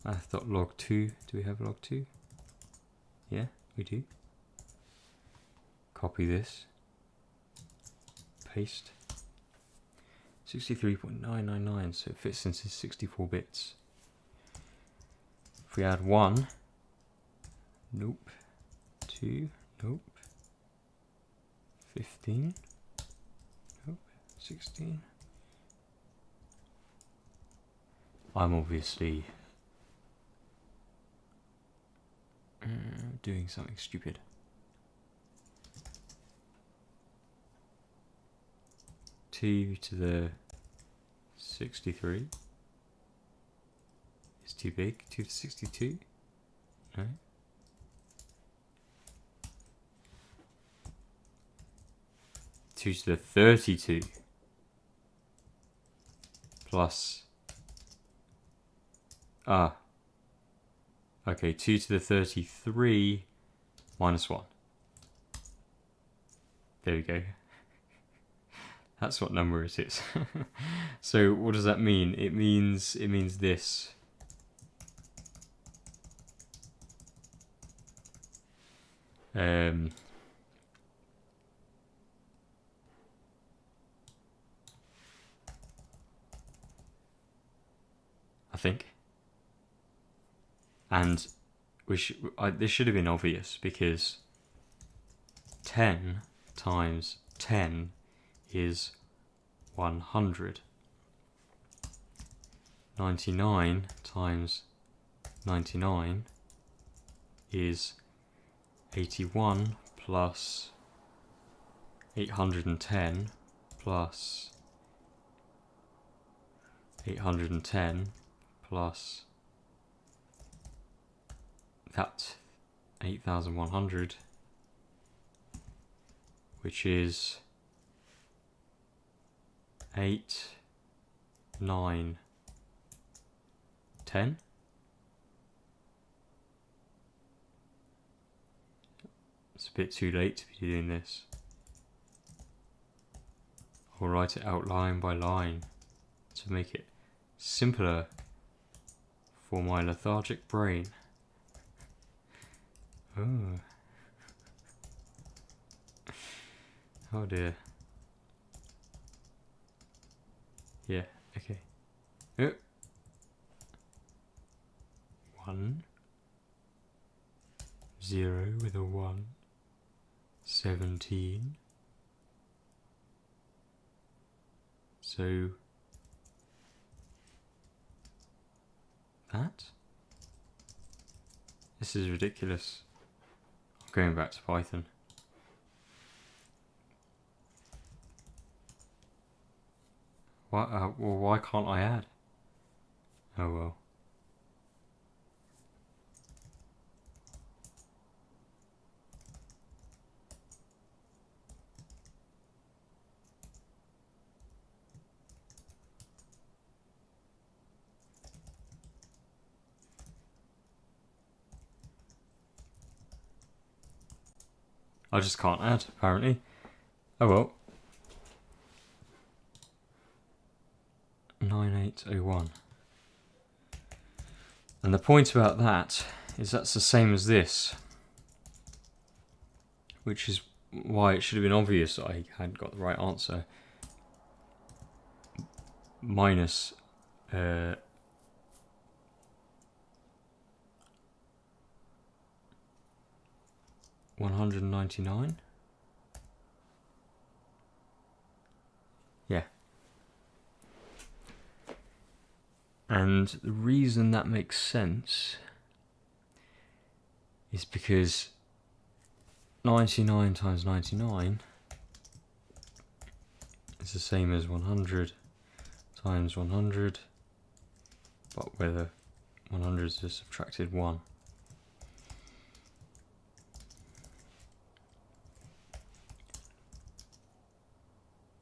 S1: Math.log2. Do we have log2? Yeah, we do. Copy this. Paste. 63.999, so it fits into 64 bits. If we add 1, nope. 2, nope. 15. 16. I'm obviously doing something stupid. T to the 63 is too big. 2 to 62? No. Two to the 32 plus okay, 2 to the 33 minus 1. There we go. That's what number it is. So what does that mean? It means this. I think. And this should have been obvious, because 10 times 10 is 100. 99 times 99 is 81 plus 810 plus 810 plus that 8100, which is 8, 9, 10. It's a bit too late to be doing this. I'll write it out line by line to make it simpler for my lethargic brain. Oh. Oh dear. Yeah, okay. Oh. 1, 0 with a 1, 17. So that? This is ridiculous. I'm going back to Python. Why can't I add? Oh well. I just can't add, apparently. Oh well. 9801. And the point about that is that's the same as this, which is why it should have been obvious that I hadn't got the right answer. Minus 199. Yeah. And the reason that makes sense is because 99 times 99 is the same as 100 times 100, but where the 100 is just subtracted 1.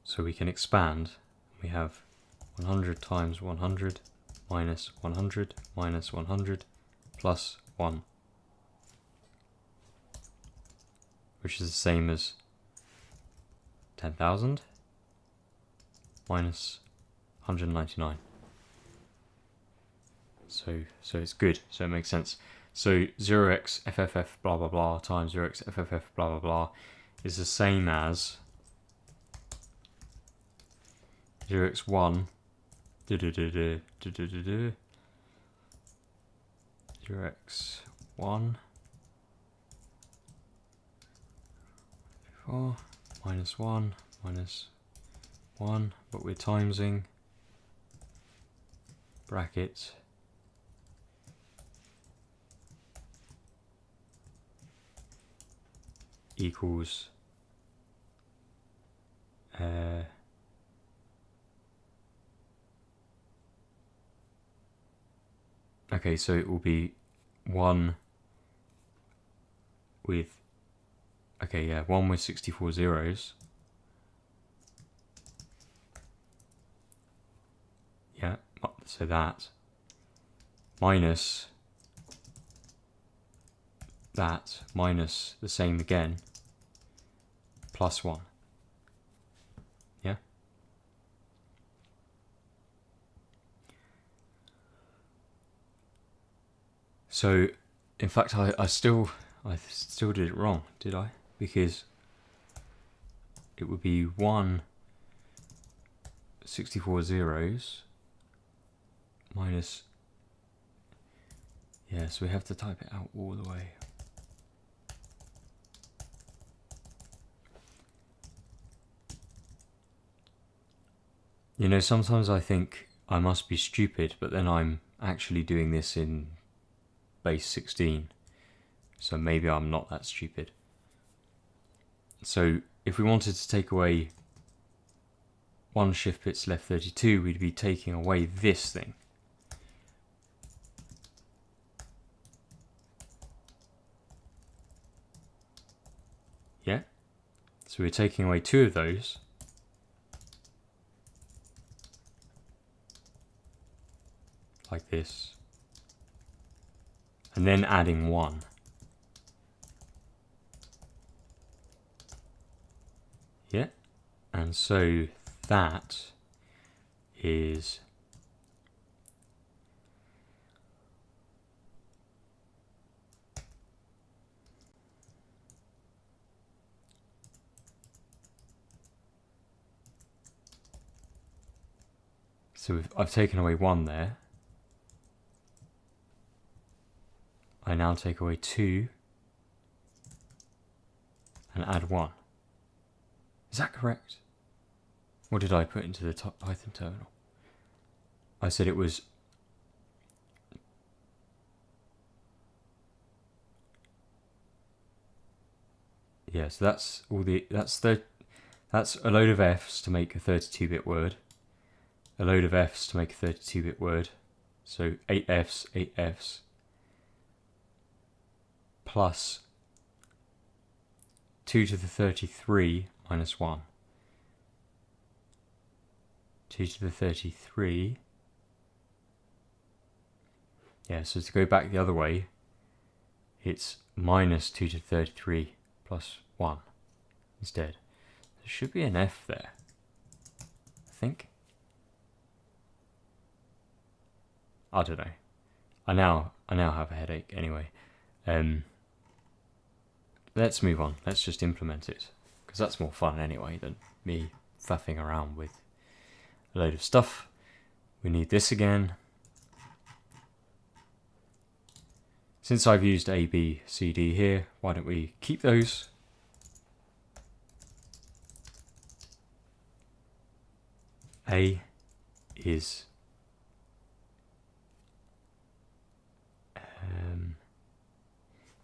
S1: So we can expand. We have 100 times 100 minus 100 minus 100 plus 1, which is the same as 10,000 minus 199. So it's good. So it makes sense. So 0x fff blah blah blah times 0x fff blah blah blah is the same as 0x1 0x1 4 minus 1 minus 1, but we're timesing, bracket equals okay, so it will be 1 with 1 with 64 zeros. Yeah, so that minus that minus the same again plus 1. Yeah. So in fact I still did it wrong, did I? Because it would be 1 64 zeros minus, yeah, so we have to type it out all the way. You know, sometimes I think I must be stupid, but then I'm actually doing this in base 16. So maybe I'm not that stupid. So if we wanted to take away one shift bits left 32, we'd be taking away this thing. Yeah? So we're taking away 2 of those. Like this. And then adding 1. Yeah? And so that is so I've taken away 1 there. I now take away 2 and add 1. Is that correct? What did I put into the Python terminal? I said it was yeah, so that's a load of F's to make a 32-bit word, a load of F's to make a 32-bit word, so 8 F's, plus 2 to the 33 minus 1. 2 to the 33. Yeah, so to go back the other way, it's minus 2 to the 33 plus 1 instead. There should be an F there, I think. I don't know. I now have a headache anyway. Let's move on. Let's just implement it, because that's more fun anyway than me faffing around with a load of stuff. We need this again. Since I've used A, B, C, D here, why don't we keep those? A is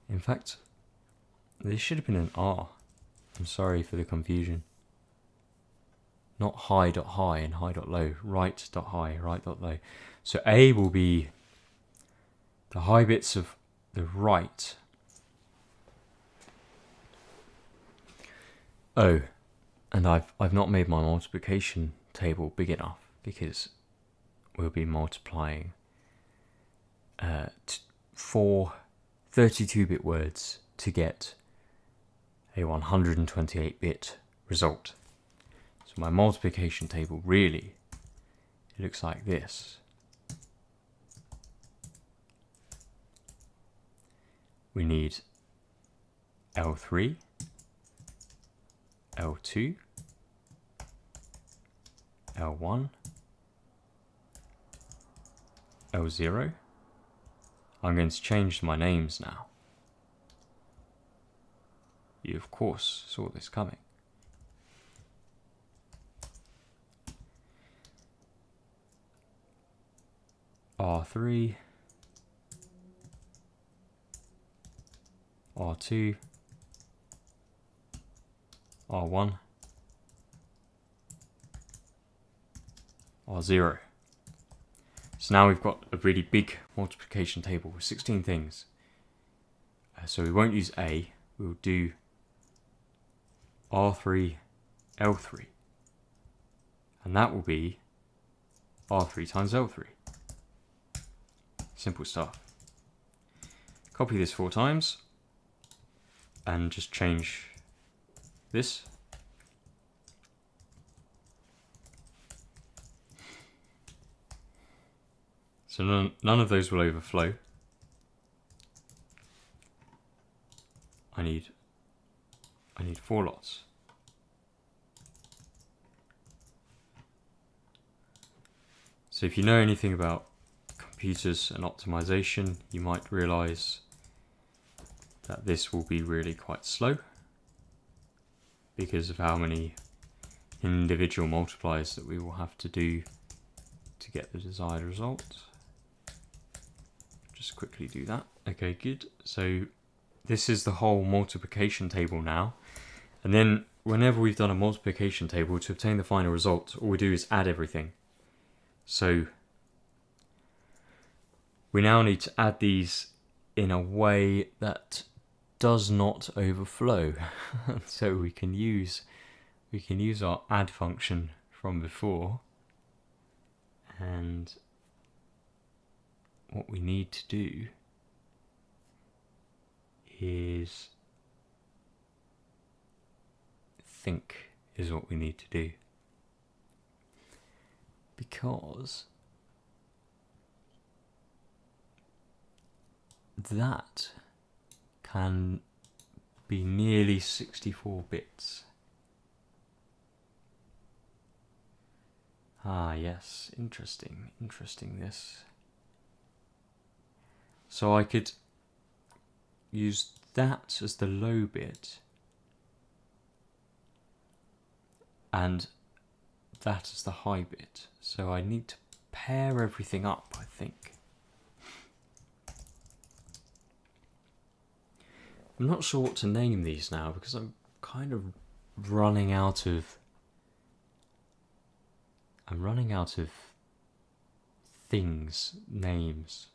S1: in fact, this should have been an R. I'm sorry for the confusion. Not high.high and high.low. Right.high, right.low. So A will be the high bits of the right. Oh, and I've not made my multiplication table big enough, because we'll be multiplying 4 32-bit words to get a 128-bit result. So my multiplication table really, it looks like this. We need L3, L2, L1, L0. I'm going to change my names now. You of course saw this coming. R3, R2, R1, R0. So now we've got a really big multiplication table with 16 things. So we won't use A, we'll do R3, L3. And that will be R3 times L3. Simple stuff. Copy this 4 times and just change this. So none of those will overflow. I need 4 lots. So if you know anything about computers and optimization, you might realize that this will be really quite slow because of how many individual multipliers that we will have to do to get the desired result. just quickly do that. Okay, good. So this is the whole multiplication table now. And then whenever we've done a multiplication table, to obtain the final result, all we do is add everything. So we now need to add these in a way that does not overflow. So we can use our add function from before, and what we need to do is think is what we need to do, because that can be nearly 64 bits. Ah, yes, interesting this. So I could use that as the low bit and that as the high bit. So I need to pair everything up, I think. I'm not sure what to name these now because I'm kind of running out of things, names.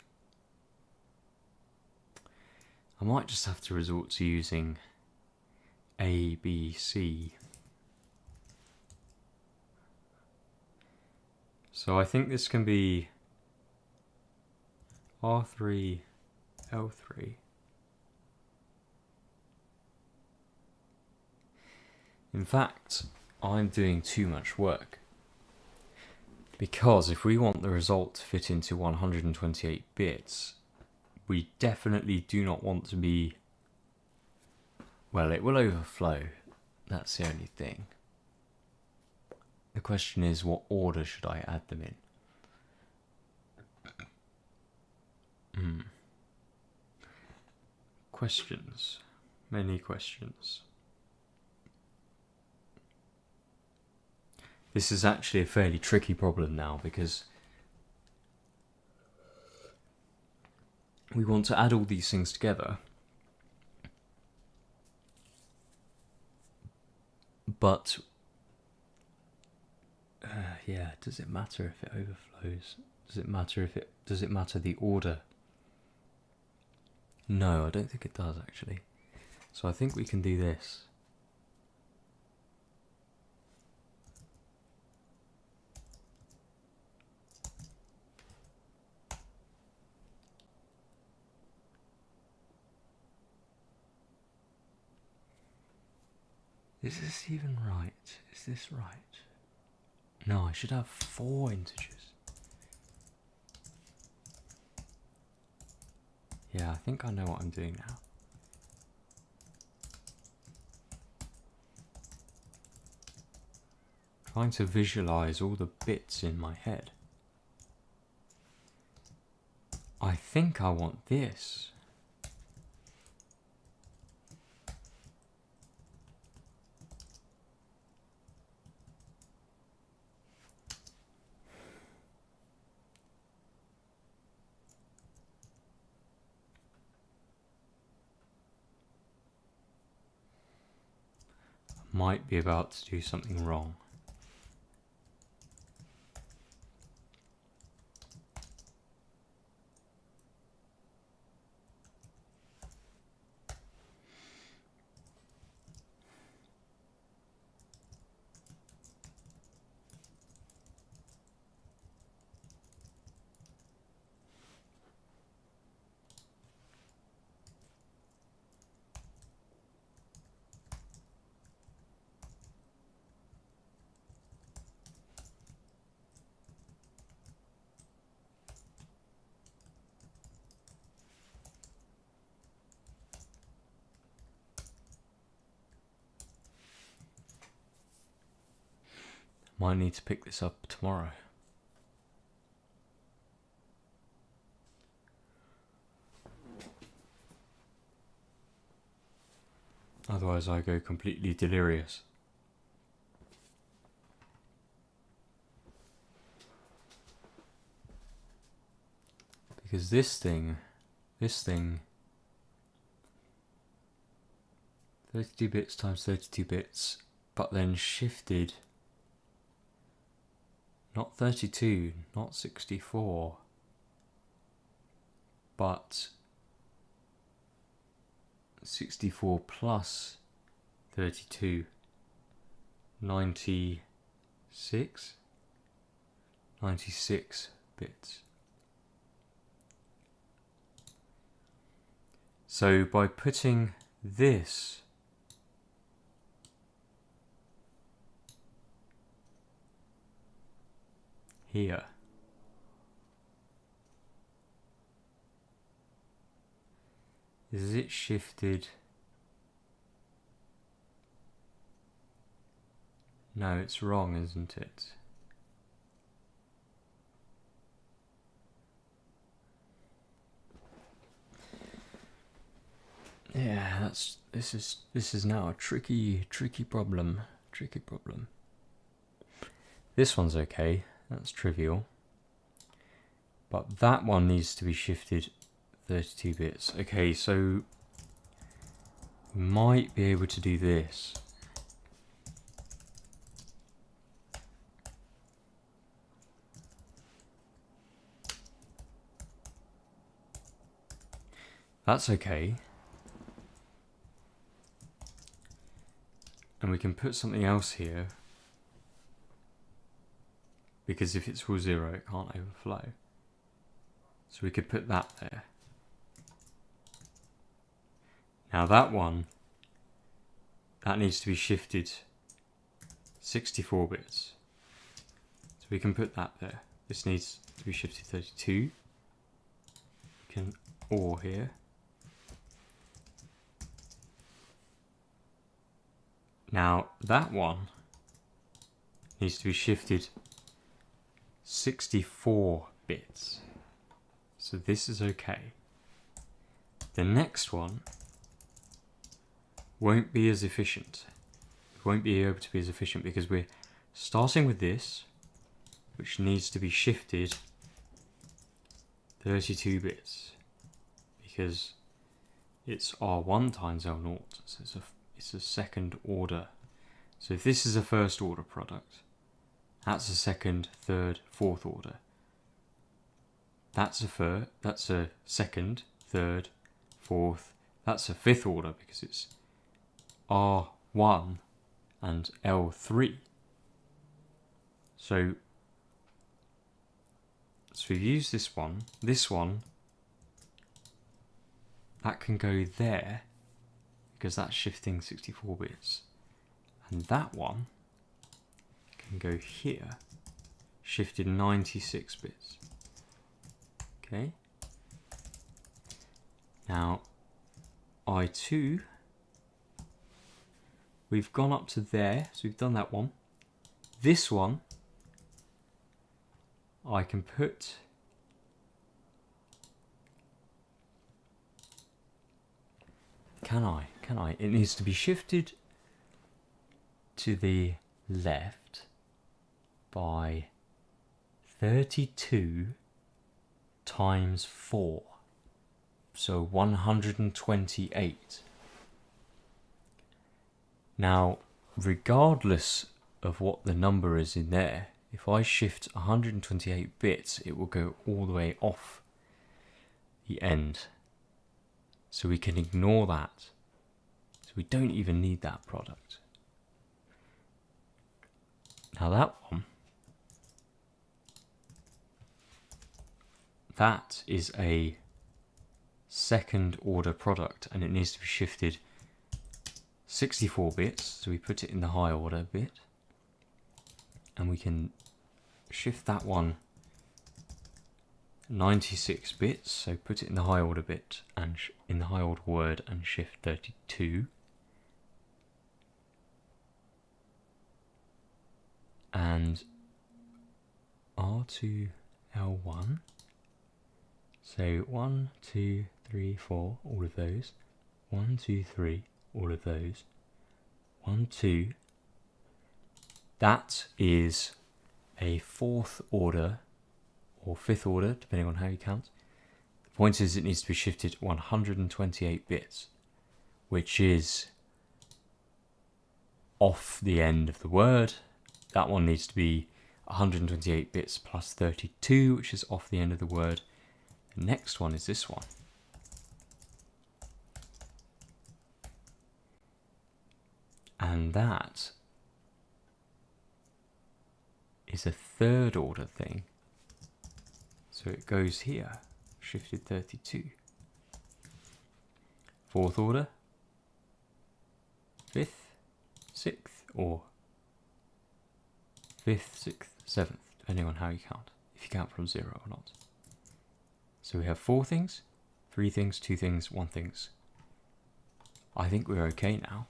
S1: I might just have to resort to using A, B, C. So I think this can be R3, L3. In fact, I'm doing too much work. Because if we want the result to fit into 128 bits, we definitely do not want to be... Well, it will overflow. That's the only thing. The question is, what order should I add them in? Questions. Many questions. This is actually a fairly tricky problem now because we want to add all these things together, but yeah, does it matter if it overflows? Does it matter the order? No, I don't think it does actually. So I think we can do this. Is this even right? Is this right? No, I should have 4 integers. Yeah, I think I know what I'm doing now. Trying to visualize all the bits in my head. I think I want this. Might be about to do something wrong. Might need to pick this up tomorrow. Otherwise I go completely delirious. Because this thing this thing, 32 bits times 32 bits, but then shifted, not 32, not 64, but 64 plus 32, 96 bits. So by putting this here, is it shifted? No, it's wrong, isn't it? Yeah, this is now a tricky problem. This one's okay, that's trivial. But that one needs to be shifted 32 bits. Okay, so we might be able to do this. That's okay. And we can put something else here, because if it's all 0, it can't overflow. So we could put that there. Now that one, that needs to be shifted 64 bits. So we can put that there. This needs to be shifted 32. We can OR here. Now that one needs to be shifted 64 bits. So this is okay. The next one won't be as efficient. It won't be able to be as efficient because we're starting with this, which needs to be shifted 32 bits because it's R1 times L0, so it's a second order. So if this is a first order product, that's a second, third, fourth order. That's a second, third, fourth. That's a fifth order because it's R1 and L3. So we've used this one. This one, that can go there because that's shifting 64 bits. And that one can go here, shifted 96 bits. Okay. Now, I2, we've gone up to there, so we've done that one. This one, I can put Can I? It needs to be shifted to the left by 32 times 4. So 128. Now, regardless of what the number is in there, if I shift 128 bits, it will go all the way off the end. So we can ignore that. So we don't even need that product. Now that one, that is a second order product and it needs to be shifted 64 bits. So we put it in the high order bit and we can shift that one 96 bits. So put it in the high order bit and in the high order word and shift 32. And R2 L1. So 1, 2, 3, 4, all of those. 1, 2, 3, all of those. 1, 2. That is a fourth order or fifth order, depending on how you count. point is, it needs to be shifted 128 bits, which is off the end of the word. That one needs to be 128 bits plus 32, which is off the end of the word. The next one is this one. And that is a third order thing. So it goes here, shifted 32. Fourth order, fifth, sixth, or fifth, sixth, seventh, depending on how you count, if you count from 0 or not. So we have 4 things, 3 things, 2 things, 1 things. I think we're okay now.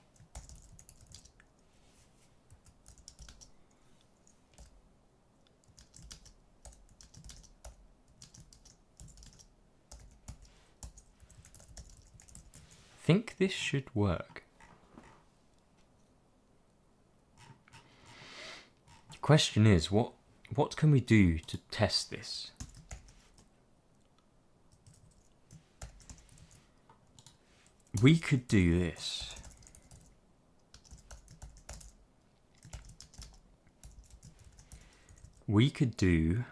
S1: I think this should work. The question is, what can we do to test this? We could do this. We could do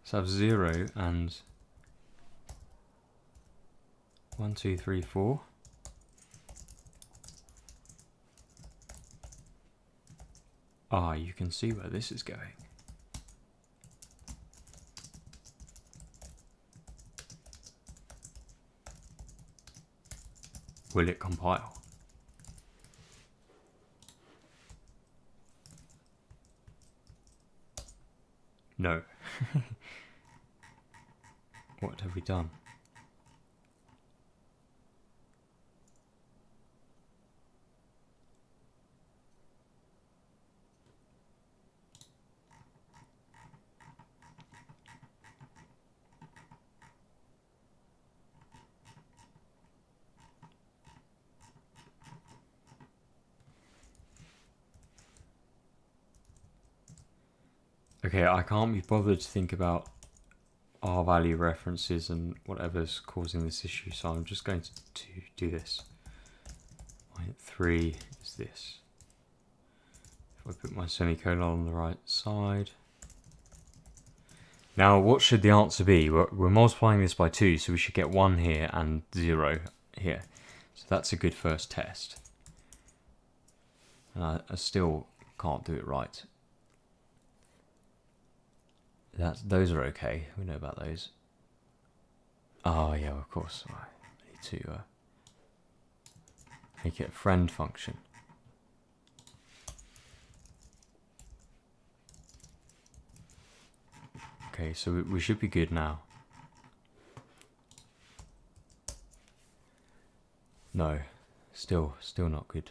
S1: so have 0 and 1, 2, 3, 4. Ah, you can see where this is going. Will it compile? No. What have we done? Okay, I can't be bothered to think about R value references and whatever's causing this issue, so I'm just going to do this. 3 is this. If I put my semicolon on the right side. Now, what should the answer be? We're multiplying this by 2, so we should get 1 here and 0 here. So that's a good first test. And I still can't do it right. Those are okay. We know about those. Oh yeah, of course. I need to make it a friend function. Okay, so we should be good now. No, still not good.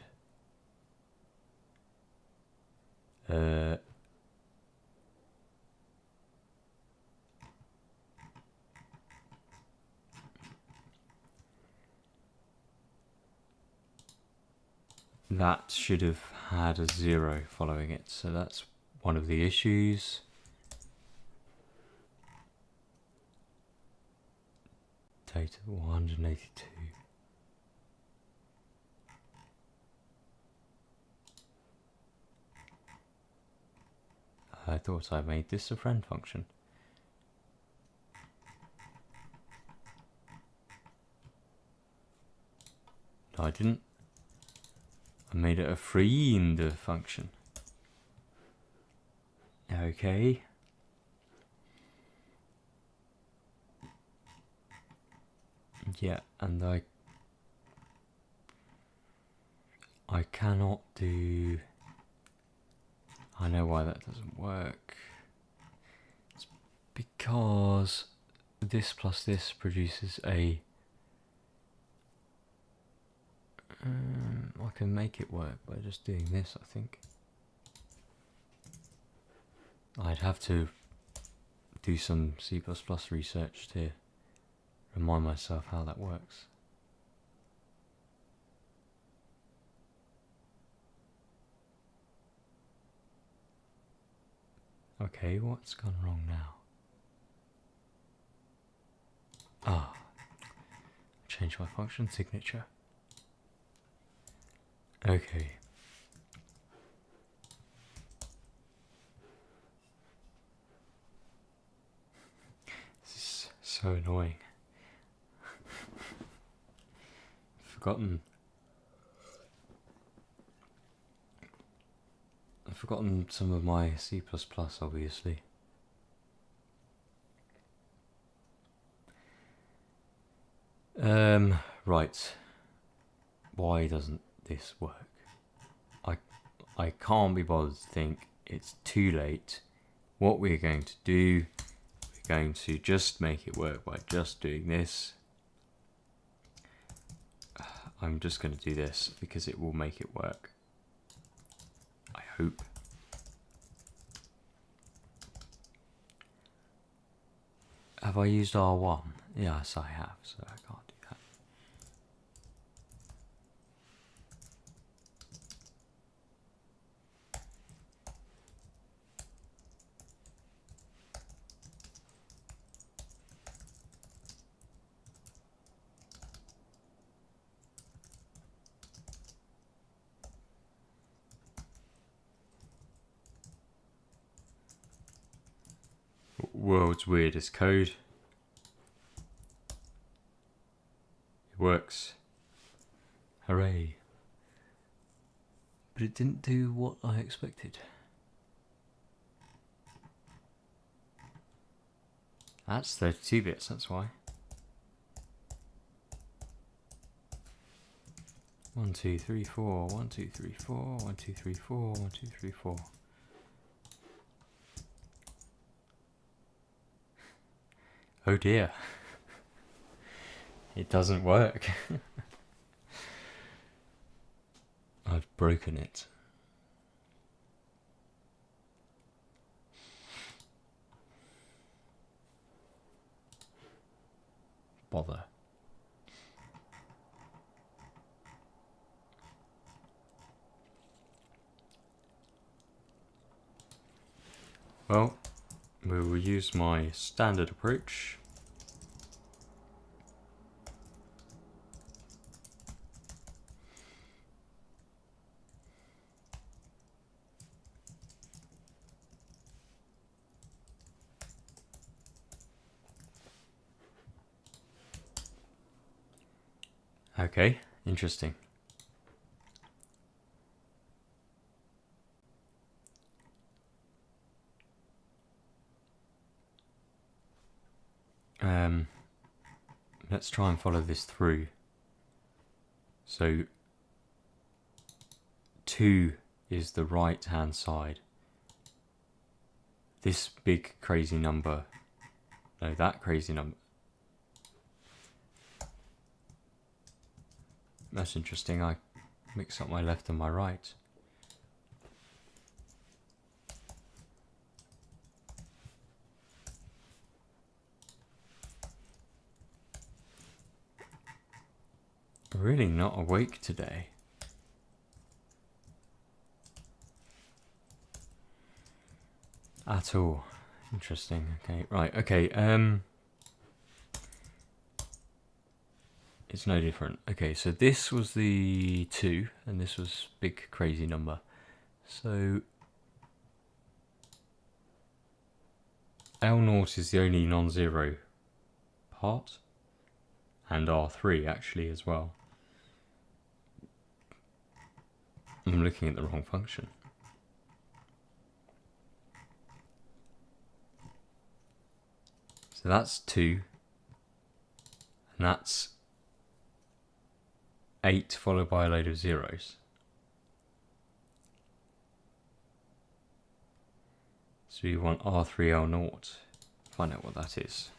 S1: That should have had a 0 following it, so that's one of the issues. Data 182. I thought I made this a friend function. No, I didn't. I made it a friend function. Okay. Yeah, and I cannot do. I know why that doesn't work. It's because this plus this produces a. I can make it work by just doing this, I think. I'd have to do some C++ research to remind myself how that works. Okay, what's gone wrong now? Ah, change my function signature. Okay. This is so annoying. I've forgotten some of my C++, obviously. Right. Why doesn't this work? I can't be bothered to think. It's too late. What we're going to do, we're going to just make it work by just doing this. I'm just going to do this because it will make it work. I hope. Have I used R1? Yes, I have, so I can't do that. World's weirdest code. It works. Hooray. But it didn't do what I expected. That's 32 bits, that's why. 1, 2, 3, 4, 1, 2, 3, 4, 1, 2, 3, 4, 1, 2, 3, 4. Oh dear. It doesn't work. I've broken it. Bother. Well, we will use my standard approach. Okay, interesting. Let's try and follow this through. So 2 is the right hand side. This big crazy number, no, that crazy number. That's interesting, I mix up my left and my right. Really not awake today. At all. Interesting. Okay, right, okay, it's no different. Okay, so this was the 2, and this was big crazy number. So L0 is the only non-zero part, and R3 actually as well. I'm looking at the wrong function. So that's 2, and that's 8 followed by a load of zeros. So we want R3L0. Find out what that is.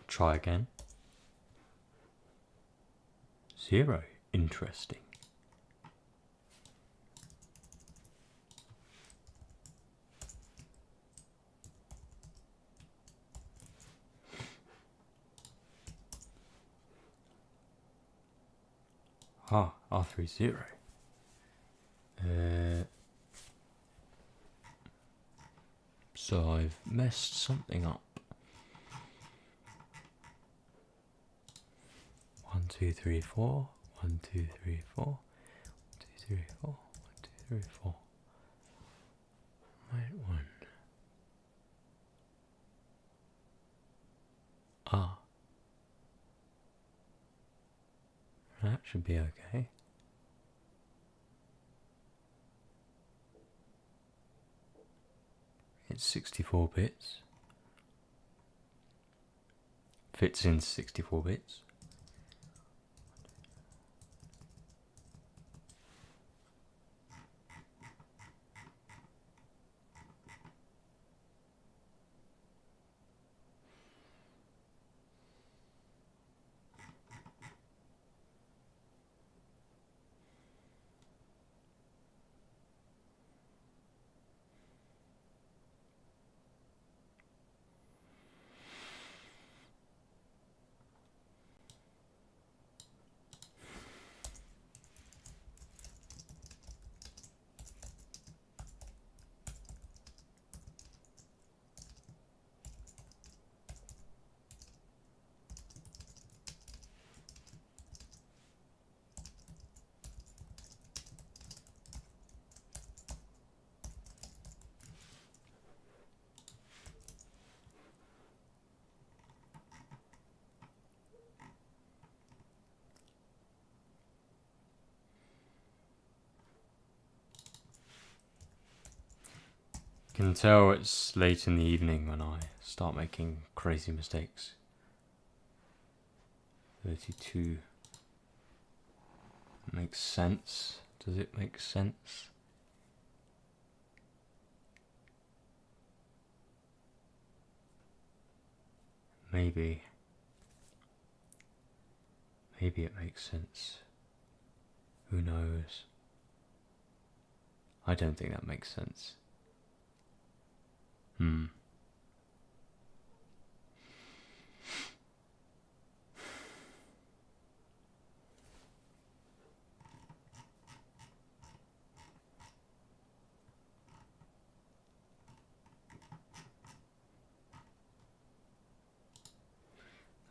S1: Try again. 0. Interesting. R30. So I've messed something up. 1, 2, 3, 4. 1, 2, 3, 4. 1, 2, 3, 4. 1, 2, 3, 4. Right one. Ah. That should be okay. It's 64 bits. Fits in 64 bits. You can tell it's late in the evening when I start making crazy mistakes. 32 makes sense. Does it make sense? Maybe. Maybe it makes sense. Who knows? I don't think that makes sense.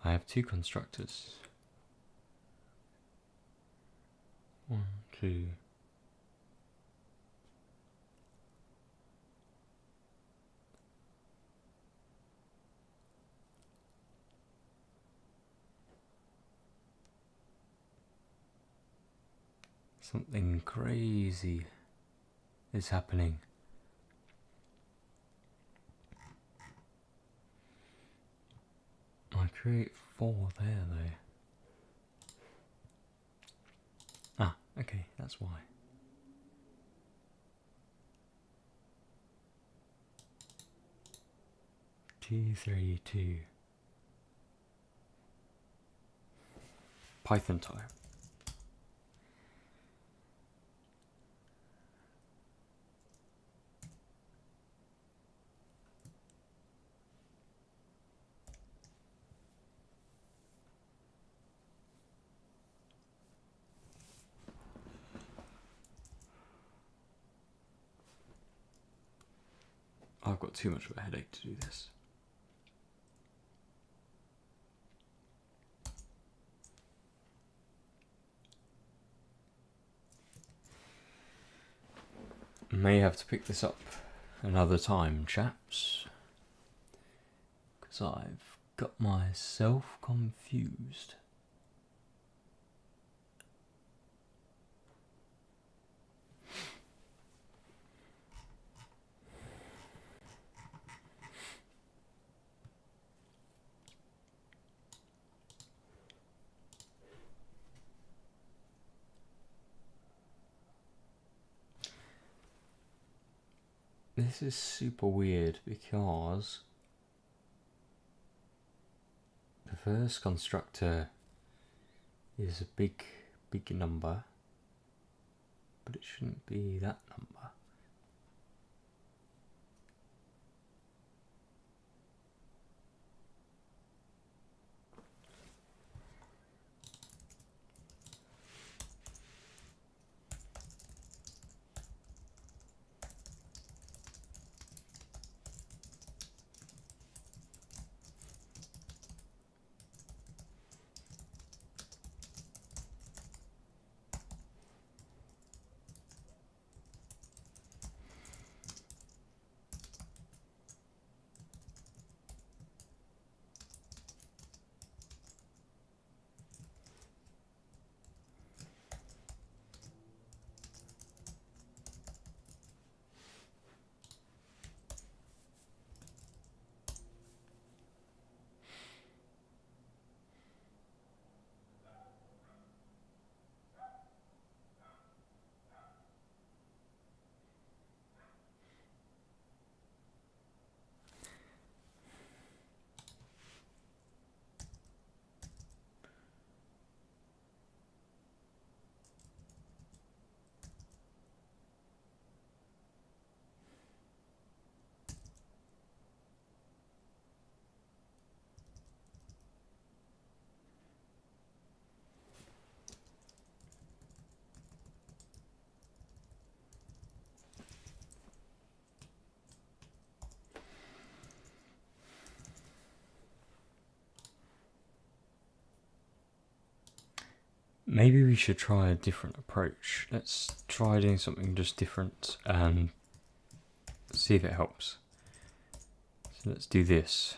S1: I have two constructors. 1, 2. Something crazy is happening. I create 4 there though. Ah, okay, that's why. Two, 3, 2. Python time. I've got too much of a headache to do this. May have to pick this up another time, chaps, because I've got myself confused. This is super weird because the first constructor is a big number, but it shouldn't be that number. maybe we should try a different approach. Let's try doing something just different and see if it helps. So let's do this.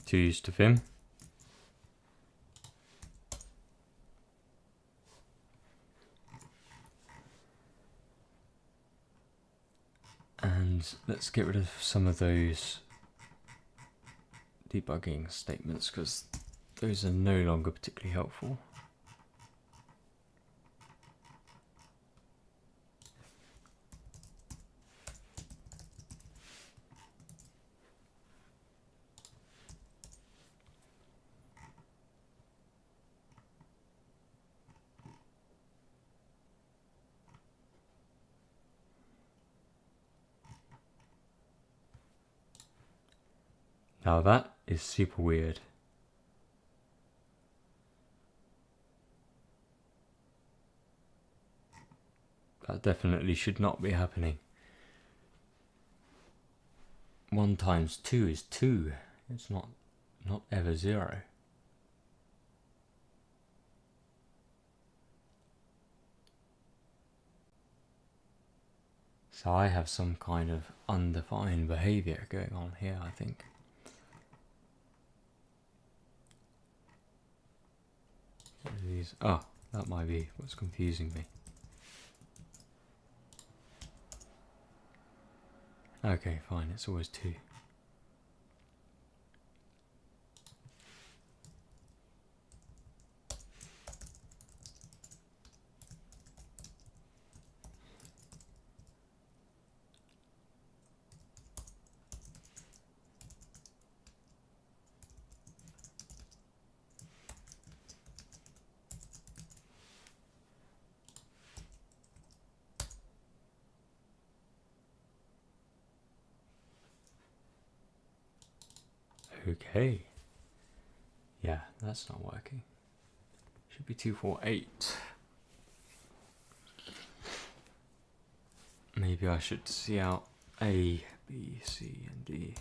S1: To use to Vim. And let's get rid of some of those debugging statements because those are no longer particularly helpful. Now that is super weird. That definitely should not be happening. 1 times 2 is 2. It's not ever 0. So I have some kind of undefined behavior going on here, I think. Oh, that might be what's confusing me. Okay, fine, it's always 2. Okay. Yeah, that's not working. Should be 248. Maybe I should see out A, B, C, and D.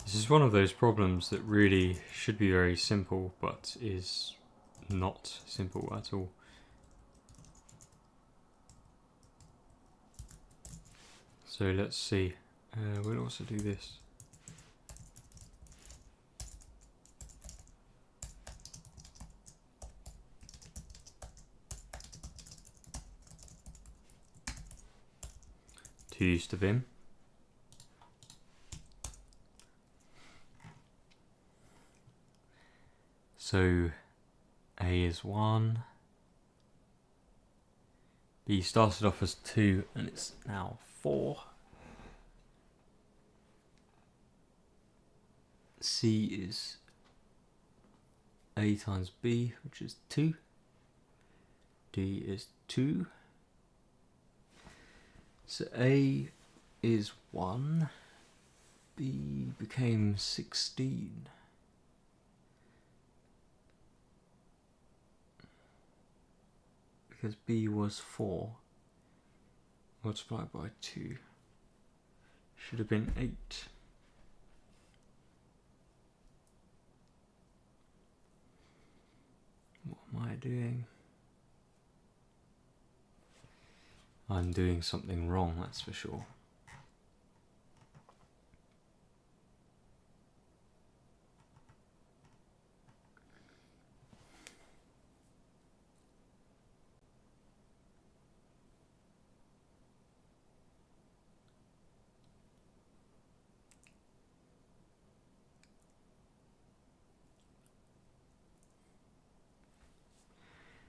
S1: This is one of those problems that really should be very simple, but is not simple at all. So let's see. We'll also do this. To use to Vim. So A is 1, B started off as 2 and it's now 4. C is A times B, which is 2. D is 2. So A is 1, B became 16. Because B was 4 multiplied by 2 should have been 8. What am I doing? I'm doing something wrong, that's for sure.